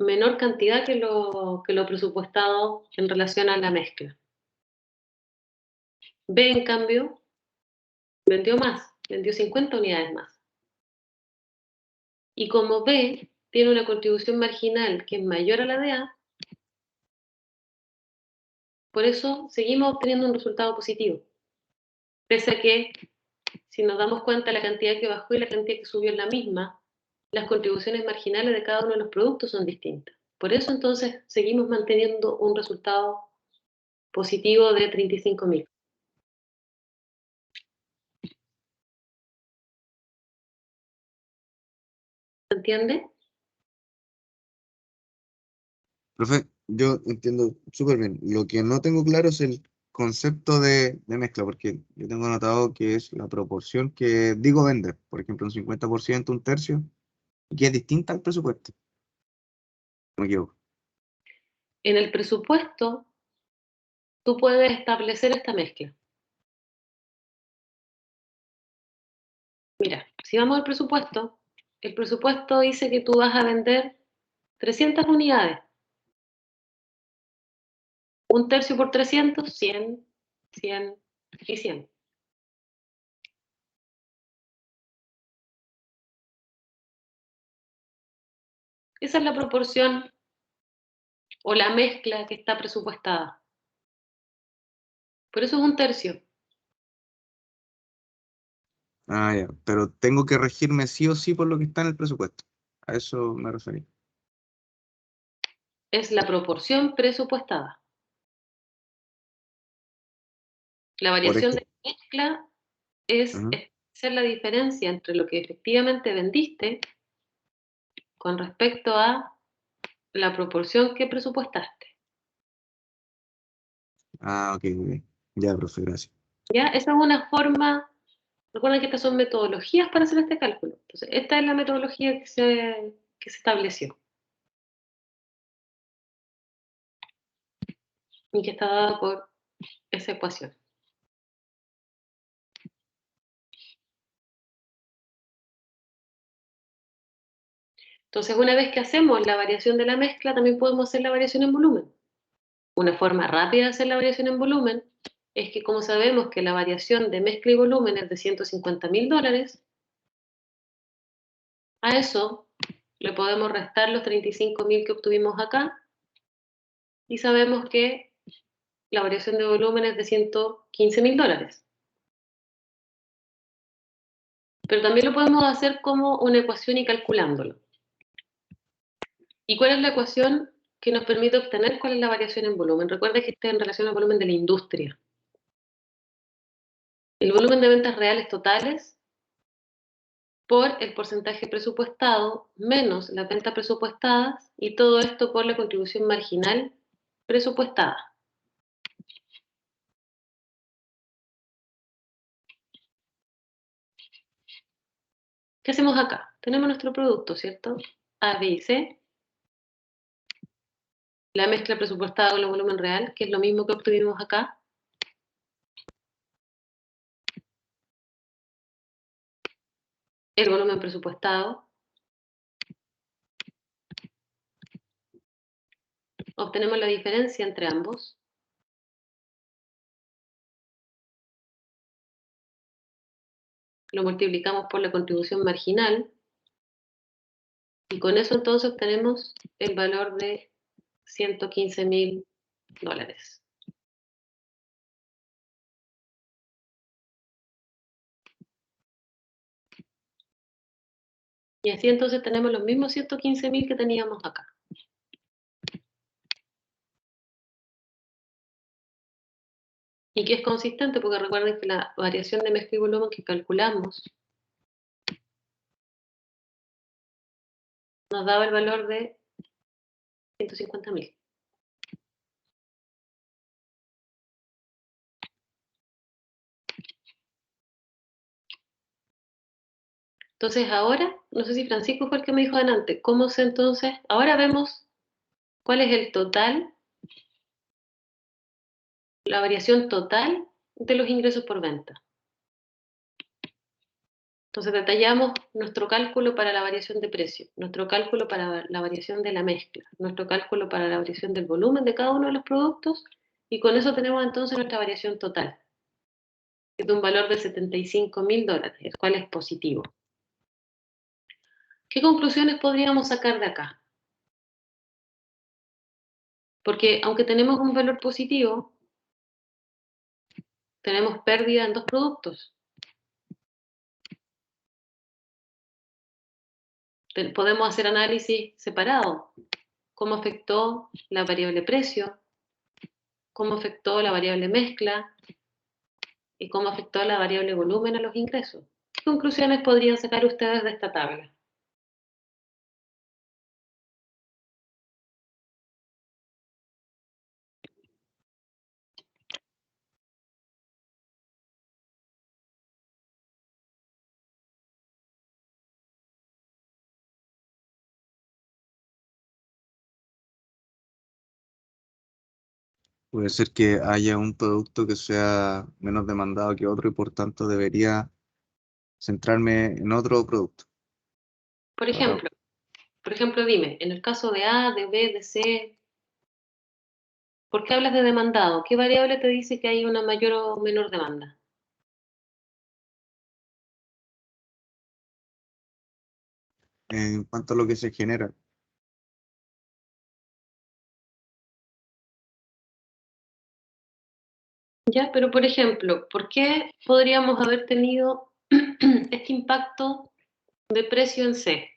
menor cantidad que lo presupuestado en relación a la mezcla. B, en cambio, vendió más, vendió 50 unidades más. Y como B tiene una contribución marginal que es mayor a la de A, por eso seguimos obteniendo un resultado positivo. Pese a que, si nos damos cuenta, la cantidad que bajó y la cantidad que subió es la misma, las contribuciones marginales de cada uno de los productos son distintas. Por eso, entonces, seguimos manteniendo un resultado positivo de 35.000. ¿Se entiende? Profe, yo entiendo súper bien. Lo que no tengo claro es el concepto de mezcla, porque yo tengo anotado que es la proporción que digo vender, por ejemplo, un 50%, 1/3, y que es distinta al presupuesto. No me equivoco. En el presupuesto, tú puedes establecer esta mezcla. Mira, si vamos al presupuesto, el presupuesto dice que tú vas a vender 300 unidades. Un tercio por 300, 100, 100 y 100. Esa es la proporción o la mezcla que está presupuestada. Por eso es un tercio. Ah, ya. Pero tengo que regirme sí o sí por lo que está en el presupuesto. A eso me refería. Es la proporción presupuestada. La Por variación de ejemplo. mezcla es hacer la diferencia entre lo que efectivamente vendiste con respecto a la proporción que presupuestaste. Ah, ok, ok. Ya, profe, gracias. ¿Ya? Esa es una forma, recuerden que estas son metodologías para hacer este cálculo. Entonces, esta es la metodología que se estableció y que está dada por esa ecuación. Entonces, una vez que hacemos la variación de la mezcla, también podemos hacer la variación en volumen. Una forma rápida de hacer la variación en volumen es que, como sabemos que la variación de mezcla y volumen es de $150.000, a eso le podemos restar los 35.000 que obtuvimos acá y sabemos que la variación de volumen es de $115.000. Pero también lo podemos hacer como una ecuación y calculándolo. ¿Y cuál es la ecuación que nos permite obtener cuál es la variación en volumen? Recuerda que está en relación al volumen de la industria. El volumen de ventas reales totales por el porcentaje presupuestado menos las ventas presupuestadas y todo esto por la contribución marginal presupuestada. ¿Qué hacemos acá? Tenemos nuestro producto, ¿cierto? A, B y C. La mezcla presupuestada con el volumen real, que es lo mismo que obtuvimos acá. El volumen presupuestado. Obtenemos la diferencia entre ambos. Lo multiplicamos por la contribución marginal. Y con eso entonces obtenemos el valor de $115.000. Y así entonces tenemos los mismos 115.000 que teníamos acá. Y que es consistente porque recuerden que la variación de mezcla y volumen que calculamos nos daba el valor de 150.000. Entonces ahora, no sé si Francisco fue el que me dijo adelante, ¿cómo sé entonces? Ahora vemos cuál es el total, la variación total de los ingresos por venta. Entonces detallamos nuestro cálculo para la variación de precio, nuestro cálculo para la variación de la mezcla, nuestro cálculo para la variación del volumen de cada uno de los productos y con eso tenemos entonces nuestra variación total, que es de un valor de $75.000, el cual es positivo. ¿Qué conclusiones podríamos sacar de acá? Porque aunque tenemos un valor positivo, tenemos pérdida en dos productos. Podemos hacer análisis separado. ¿Cómo afectó la variable precio? ¿Cómo afectó la variable mezcla? ¿Y cómo afectó la variable volumen a los ingresos? ¿Qué conclusiones podrían sacar ustedes de esta tabla? Puede ser que haya un producto que sea menos demandado que otro y por tanto debería centrarme en otro producto. Por ejemplo, dime, en el caso de A, de B, de C, ¿por qué hablas de demandado? ¿Qué variable te dice que hay una mayor o menor demanda? En cuanto a lo que se genera, Ya, pero por ejemplo, ¿por qué podríamos haber tenido este impacto de precio en C?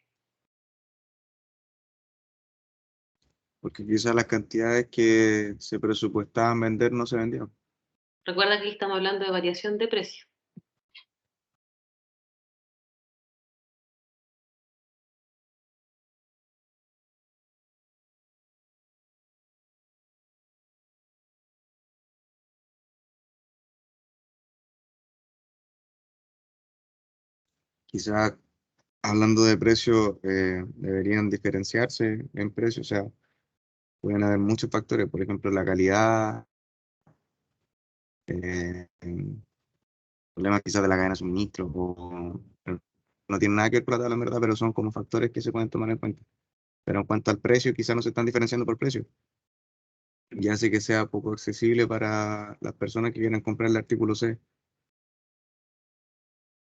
porque quizás las cantidades que se presupuestaban vender no se vendieron. Recuerda que aquí estamos hablando de variación de precio. Quizás hablando de precio, deberían diferenciarse en precio, o sea, pueden haber muchos factores, por ejemplo, la calidad, problemas quizás de la cadena de suministro, o no tienen nada que ver con la tabla en verdad, pero son como factores que se pueden tomar en cuenta. Pero en cuanto al precio, quizás no se están diferenciando por precio, y hace que sea poco accesible para las personas que quieren comprar el artículo C.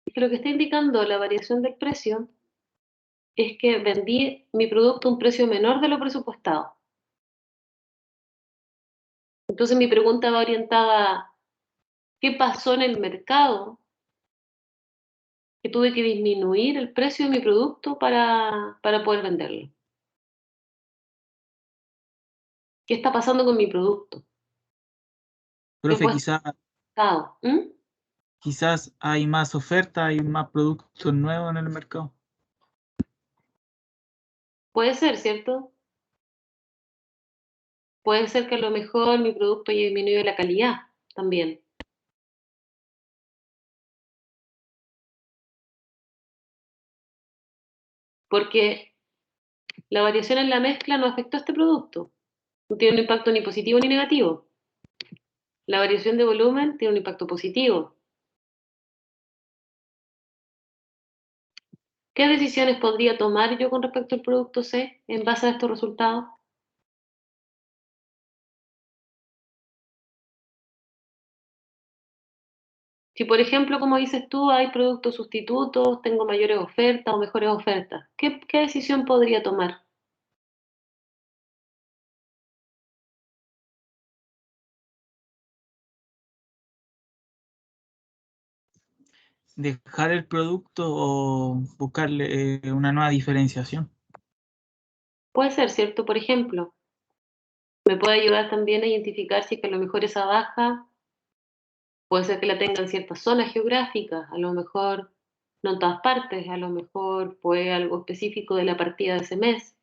Y que lo que está indicando la variación del precio es que vendí mi producto a un precio menor de lo presupuestado. Entonces mi pregunta va orientada a ¿qué pasó en el mercado que tuve que disminuir el precio de mi producto para poder venderlo? ¿Qué está pasando con mi producto? ¿Qué Profe, fue estado? ¿Mm? quizás hay más oferta, hay más productos nuevos en el mercado. Puede ser, ¿cierto? Puede ser que a lo mejor mi producto haya disminuido la calidad también. Porque la variación en la mezcla no afectó a este producto. No tiene un impacto ni positivo ni negativo. La variación de volumen tiene un impacto positivo. ¿Qué decisiones podría tomar yo con respecto al producto C en base a estos resultados? Si, por ejemplo, como dices tú, hay productos sustitutos, tengo mayores ofertas o mejores ofertas, ¿qué decisión podría tomar? Dejar el producto o buscarle una nueva diferenciación. Puede ser, ¿cierto? Por ejemplo, me puede ayudar también a identificar si es que a lo mejor esa baja puede ser que la tenga en ciertas zonas geográficas, a lo mejor no en todas partes, a lo mejor fue algo específico de la partida de ese mes.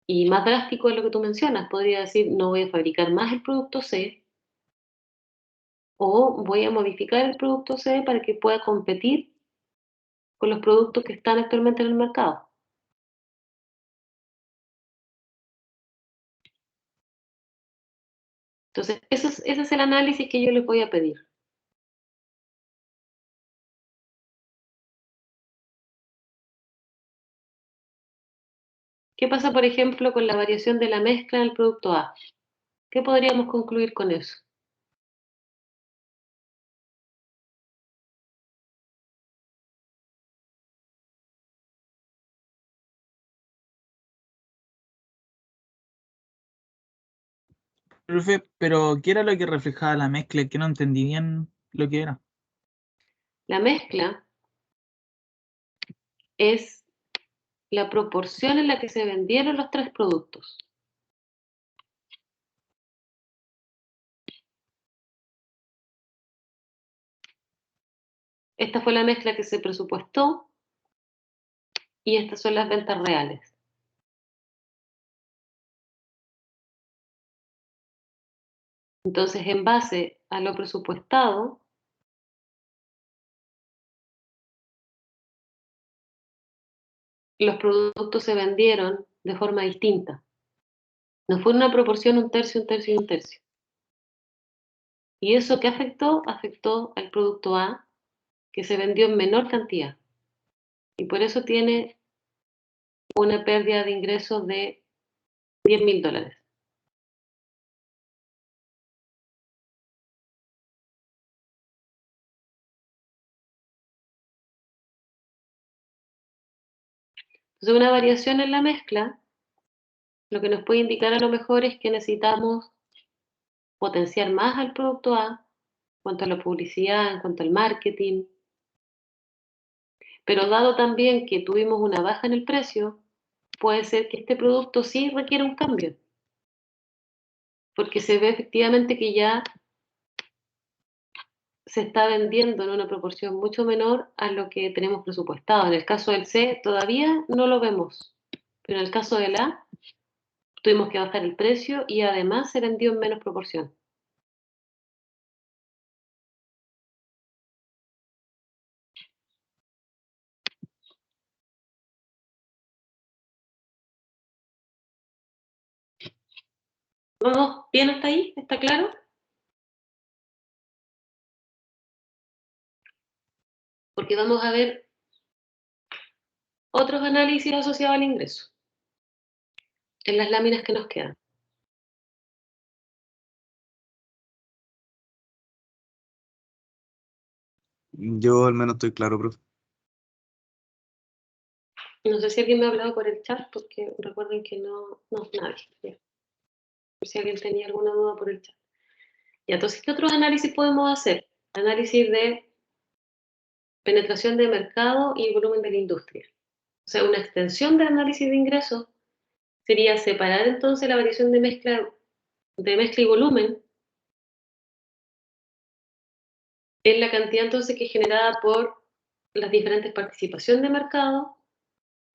Y más drástico es lo que tú mencionas, podría decir, no voy a fabricar más el producto C o voy a modificar el producto C para que pueda competir con los productos que están actualmente en el mercado. Entonces, ese es el análisis que yo les voy a pedir. ¿Qué pasa, por ejemplo, con la variación de la mezcla en el producto A? ¿Qué podríamos concluir con eso? Profe, pero ¿qué era lo que reflejaba la mezcla? Que no entendí bien lo que era. La mezcla es la proporción en la que se vendieron los tres productos. Esta fue la mezcla que se presupuestó y estas son las ventas reales. Entonces, en base a lo presupuestado, los productos se vendieron de forma distinta. No fue una proporción un tercio, un tercio y un tercio. ¿Y eso qué afectó? Afectó al producto A que se vendió en menor cantidad. Y por eso tiene una pérdida de ingresos de $10.000. Entonces, una variación en la mezcla, lo que nos puede indicar a lo mejor es que necesitamos potenciar más al producto A, en cuanto a la publicidad, en cuanto al marketing. Pero dado también que tuvimos una baja en el precio, puede ser que este producto sí requiera un cambio, porque se ve efectivamente que ya se está vendiendo en una proporción mucho menor a lo que tenemos presupuestado. En el caso del C todavía no lo vemos, pero en el caso del A tuvimos que bajar el precio y además se vendió en menos proporción. ¿Vamos bien hasta ahí? ¿Está claro? Porque vamos a ver otros análisis asociados al ingreso en las láminas que nos quedan. Yo al menos estoy claro, profe. No sé si alguien me ha hablado por el chat, porque recuerden que no, nadie. Ya. Por si alguien tenía alguna duda por el chat. Y entonces, ¿qué otros análisis podemos hacer? Análisis de penetración de mercado y volumen de la industria. O sea, una extensión del análisis de ingresos sería separar entonces la variación de mezcla y volumen en la cantidad entonces que es generada por las diferentes participaciones de mercado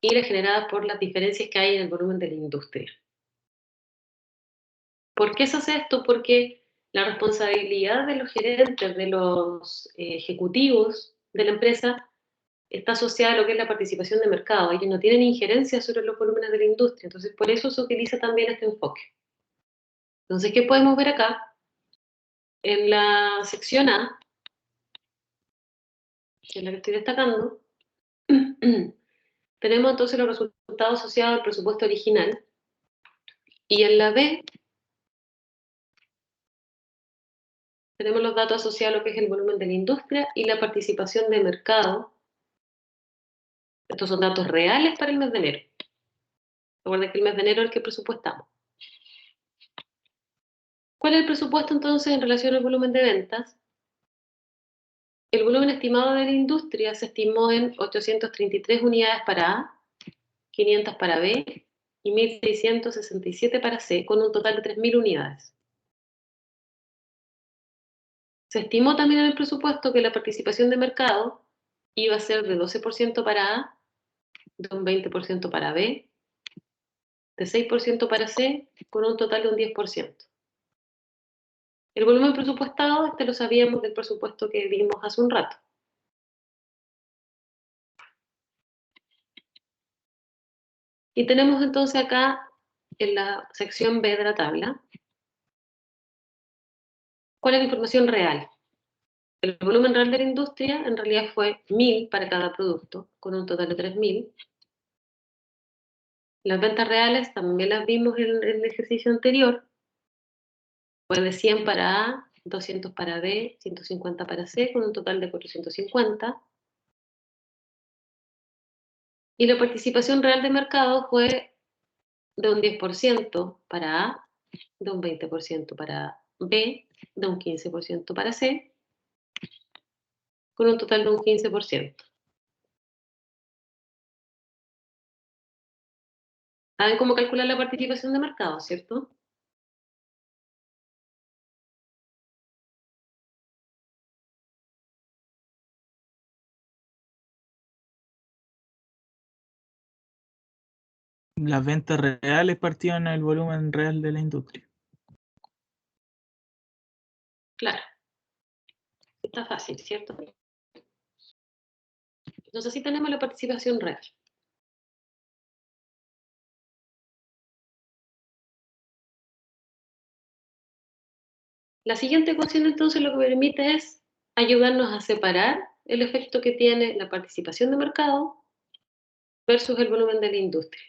y la generada por las diferencias que hay en el volumen de la industria. ¿Por qué se hace esto? Porque la responsabilidad de los gerentes, de los ejecutivos de la empresa, está asociada a lo que es la participación de mercado. Ellos no tienen injerencia sobre los volúmenes de la industria, entonces por eso se utiliza también este enfoque. Entonces, ¿qué podemos ver acá? En la sección A, que es la que estoy destacando, tenemos entonces los resultados asociados al presupuesto original, y en la B tenemos los datos asociados a lo que es el volumen de la industria y la participación de mercado. Estos son datos reales para el mes de enero. Recuerden que el mes de enero es el que presupuestamos. ¿Cuál es el presupuesto entonces en relación al volumen de ventas? El volumen estimado de la industria se estimó en 833 unidades para A, 500 para B y 1.667 para C, con un total de 3.000 unidades. Se estimó también en el presupuesto que la participación de mercado iba a ser de 12% para A, de un 20% para B, de 6% para C, con un total de un 10%. El volumen presupuestado, lo sabíamos del presupuesto que vimos hace un rato. Y tenemos entonces acá, en la sección B de la tabla, ¿cuál es la información real? El volumen real de la industria en realidad fue 1.000 para cada producto, con un total de 3.000. Las ventas reales también las vimos en el ejercicio anterior. Fue de 100 para A, 200 para B, 150 para C, con un total de 450. Y la participación real de mercado fue de un 10% para A, de un 20% para B, de un 15% para C, con un total de un 15%. ¿Saben cómo calcular la participación de mercado, cierto? Las ventas reales partían el volumen real de la industria. Claro. Está fácil, ¿cierto? Entonces sí tenemos la participación real. La siguiente ecuación entonces lo que permite es ayudarnos a separar el efecto que tiene la participación de mercado versus el volumen de la industria.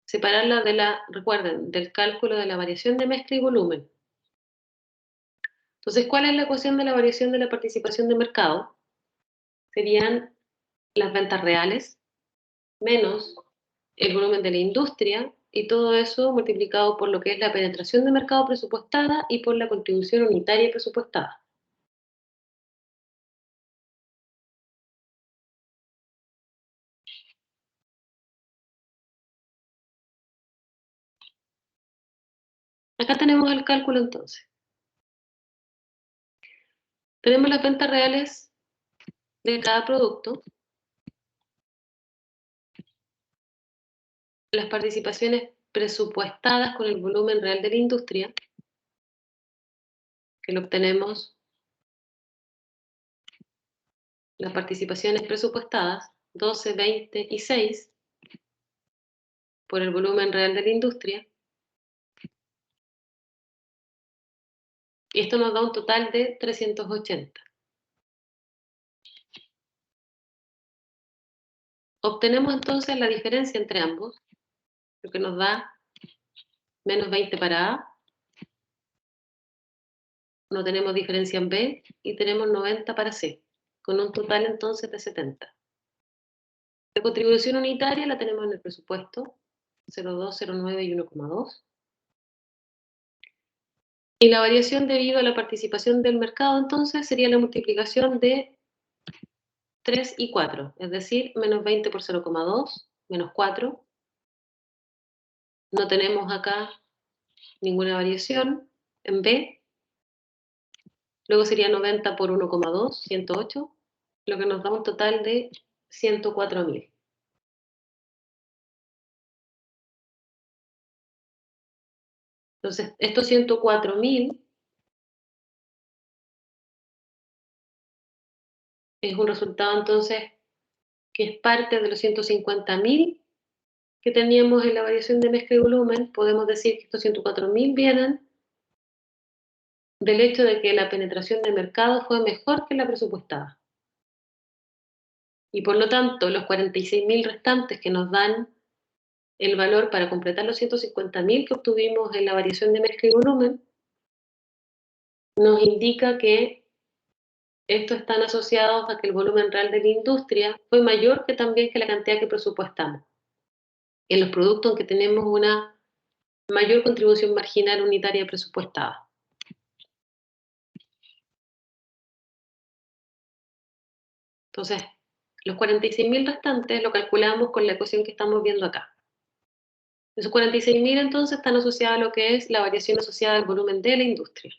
Separarla recuerden, del cálculo de la variación de mezcla y volumen. Entonces, ¿cuál es la ecuación de la variación de la participación de mercado? Serían las ventas reales menos el volumen de la industria y todo eso multiplicado por lo que es la penetración de mercado presupuestada y por la contribución unitaria presupuestada. Acá tenemos el cálculo entonces. Tenemos las ventas reales de cada producto, las participaciones presupuestadas con el volumen real de la industria, que lo obtenemos, las participaciones presupuestadas, 12, 20 y 6, por el volumen real de la industria, y esto nos da un total de 380. Obtenemos entonces la diferencia entre ambos, lo que nos da menos 20 para A, no tenemos diferencia en B, y tenemos 90 para C, con un total entonces de 70. La contribución unitaria la tenemos en el presupuesto, 0,2, 0,9 y 1,2. Y la variación debido a la participación del mercado, entonces, sería la multiplicación de 3 y 4, es decir, menos 20 por 0,2, menos 4. No tenemos acá ninguna variación en B. Luego sería 90 por 1,2, 108, lo que nos da un total de 104.000. Entonces, estos 104.000 es un resultado entonces que es parte de los 150.000 que teníamos en la variación de mezcla y volumen. Podemos decir que estos 104.000 vienen del hecho de que la penetración de mercado fue mejor que la presupuestada. Y por lo tanto, los 46.000 restantes que nos dan el valor para completar los 150.000 que obtuvimos en la variación de mezcla y volumen, nos indica que estos están asociados a que el volumen real de la industria fue mayor que también que la cantidad que presupuestamos. En los productos en que tenemos una mayor contribución marginal unitaria presupuestada. Entonces, los 46.000 restantes lo calculamos con la ecuación que estamos viendo acá. Esos 46.000 entonces están asociados a lo que es la variación asociada al volumen de la industria.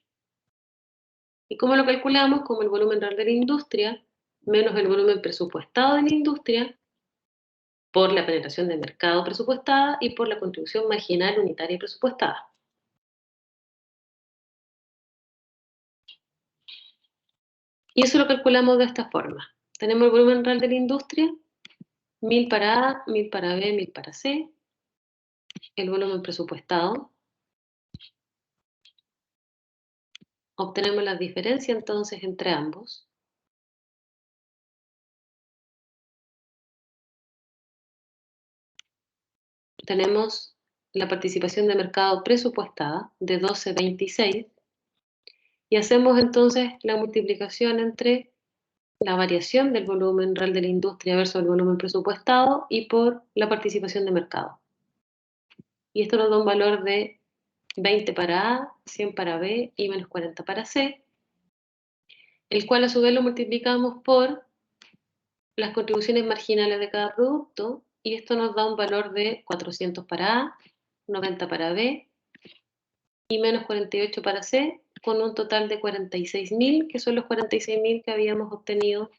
¿Y cómo lo calculamos? Como el volumen real de la industria menos el volumen presupuestado de la industria por la penetración de mercado presupuestada y por la contribución marginal unitaria presupuestada. Y eso lo calculamos de esta forma. Tenemos el volumen real de la industria, 1.000 para A, 1.000 para B, 1.000 para C, el volumen presupuestado. Obtenemos la diferencia entonces entre ambos. Tenemos la participación de mercado presupuestada de 12,26 y hacemos entonces la multiplicación entre la variación del volumen real de la industria versus el volumen presupuestado y por la participación de mercado. Y esto nos da un valor de 20 para A, 100 para B y menos 40 para C, el cual a su vez lo multiplicamos por las contribuciones marginales de cada producto, y esto nos da un valor de 400 para A, 90 para B y menos 48 para C, con un total de 46.000, que son los 46.000 que habíamos obtenido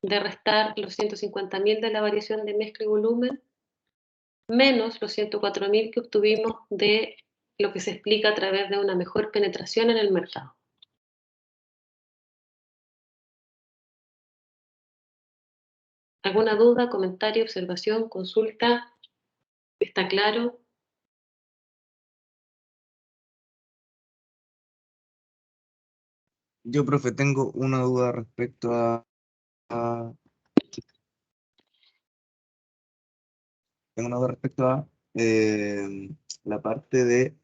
de restar los 150.000 de la variación de mezcla y volumen, menos los 104.000 que obtuvimos de lo que se explica a través de una mejor penetración en el mercado. ¿Alguna duda, comentario, observación, consulta? ¿Está claro? Yo, profe, tengo una duda respecto a la parte de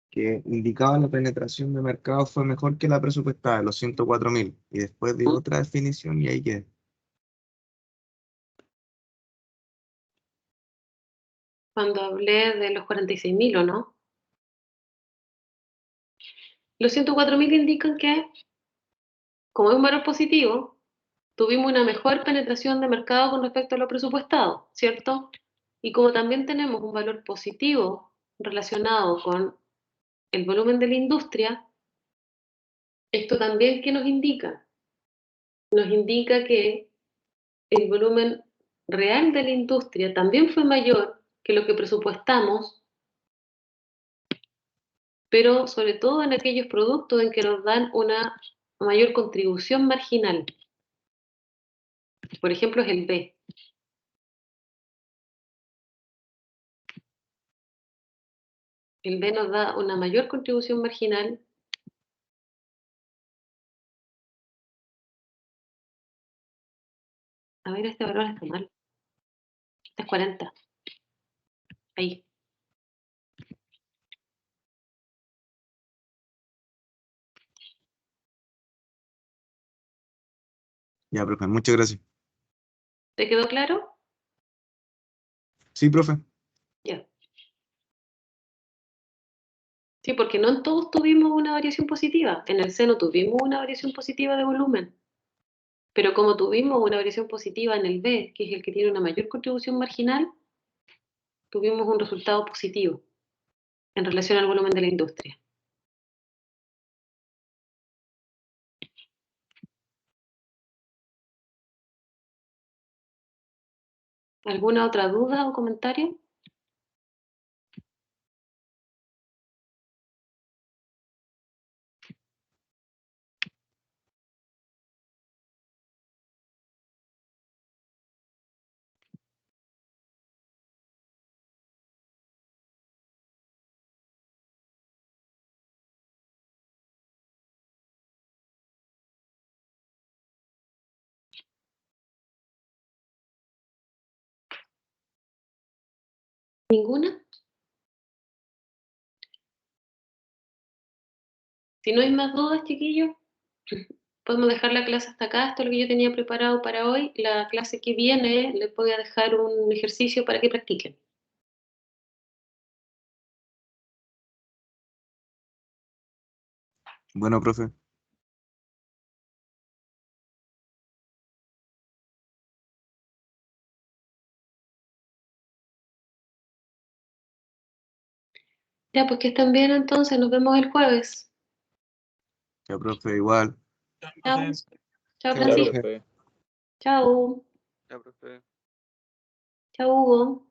que indicaba la penetración de mercado fue mejor que la presupuestada, los 104.000, y después dio otra definición y ahí quedé. Cuando hablé de los 46.000, ¿o no? Los 104.000 indican que, como es un valor positivo, tuvimos una mejor penetración de mercado con respecto a lo presupuestado, ¿cierto? Y como también tenemos un valor positivo relacionado con el volumen de la industria, esto también, ¿qué nos indica? Nos indica que el volumen real de la industria también fue mayor que lo que presupuestamos, pero sobre todo en aquellos productos en que nos dan una mayor contribución marginal. Por ejemplo, es el B. El B nos da una mayor contribución marginal. A ver, este valor está mal. Este es 40. Ahí. Ya, profe, muchas gracias. ¿Te quedó claro? Sí, profe. Ya. Sí, porque no en todos tuvimos una variación positiva. En el seno tuvimos una variación positiva de volumen. Pero como tuvimos una variación positiva en el B, que es el que tiene una mayor contribución marginal, tuvimos un resultado positivo en relación al volumen de la industria. ¿Alguna otra duda o comentario? ¿Ninguna? Si no hay más dudas, chiquillos, podemos dejar la clase hasta acá. Esto es lo que yo tenía preparado para hoy. La clase que viene les voy a dejar un ejercicio para que practiquen. Bueno, profe. Ya, pues que estén bien entonces. Nos vemos el jueves. Ya, profe, igual. Chao. Chao, Chao, Francisco. profe. Chao. Ya, profe. Chao, Hugo.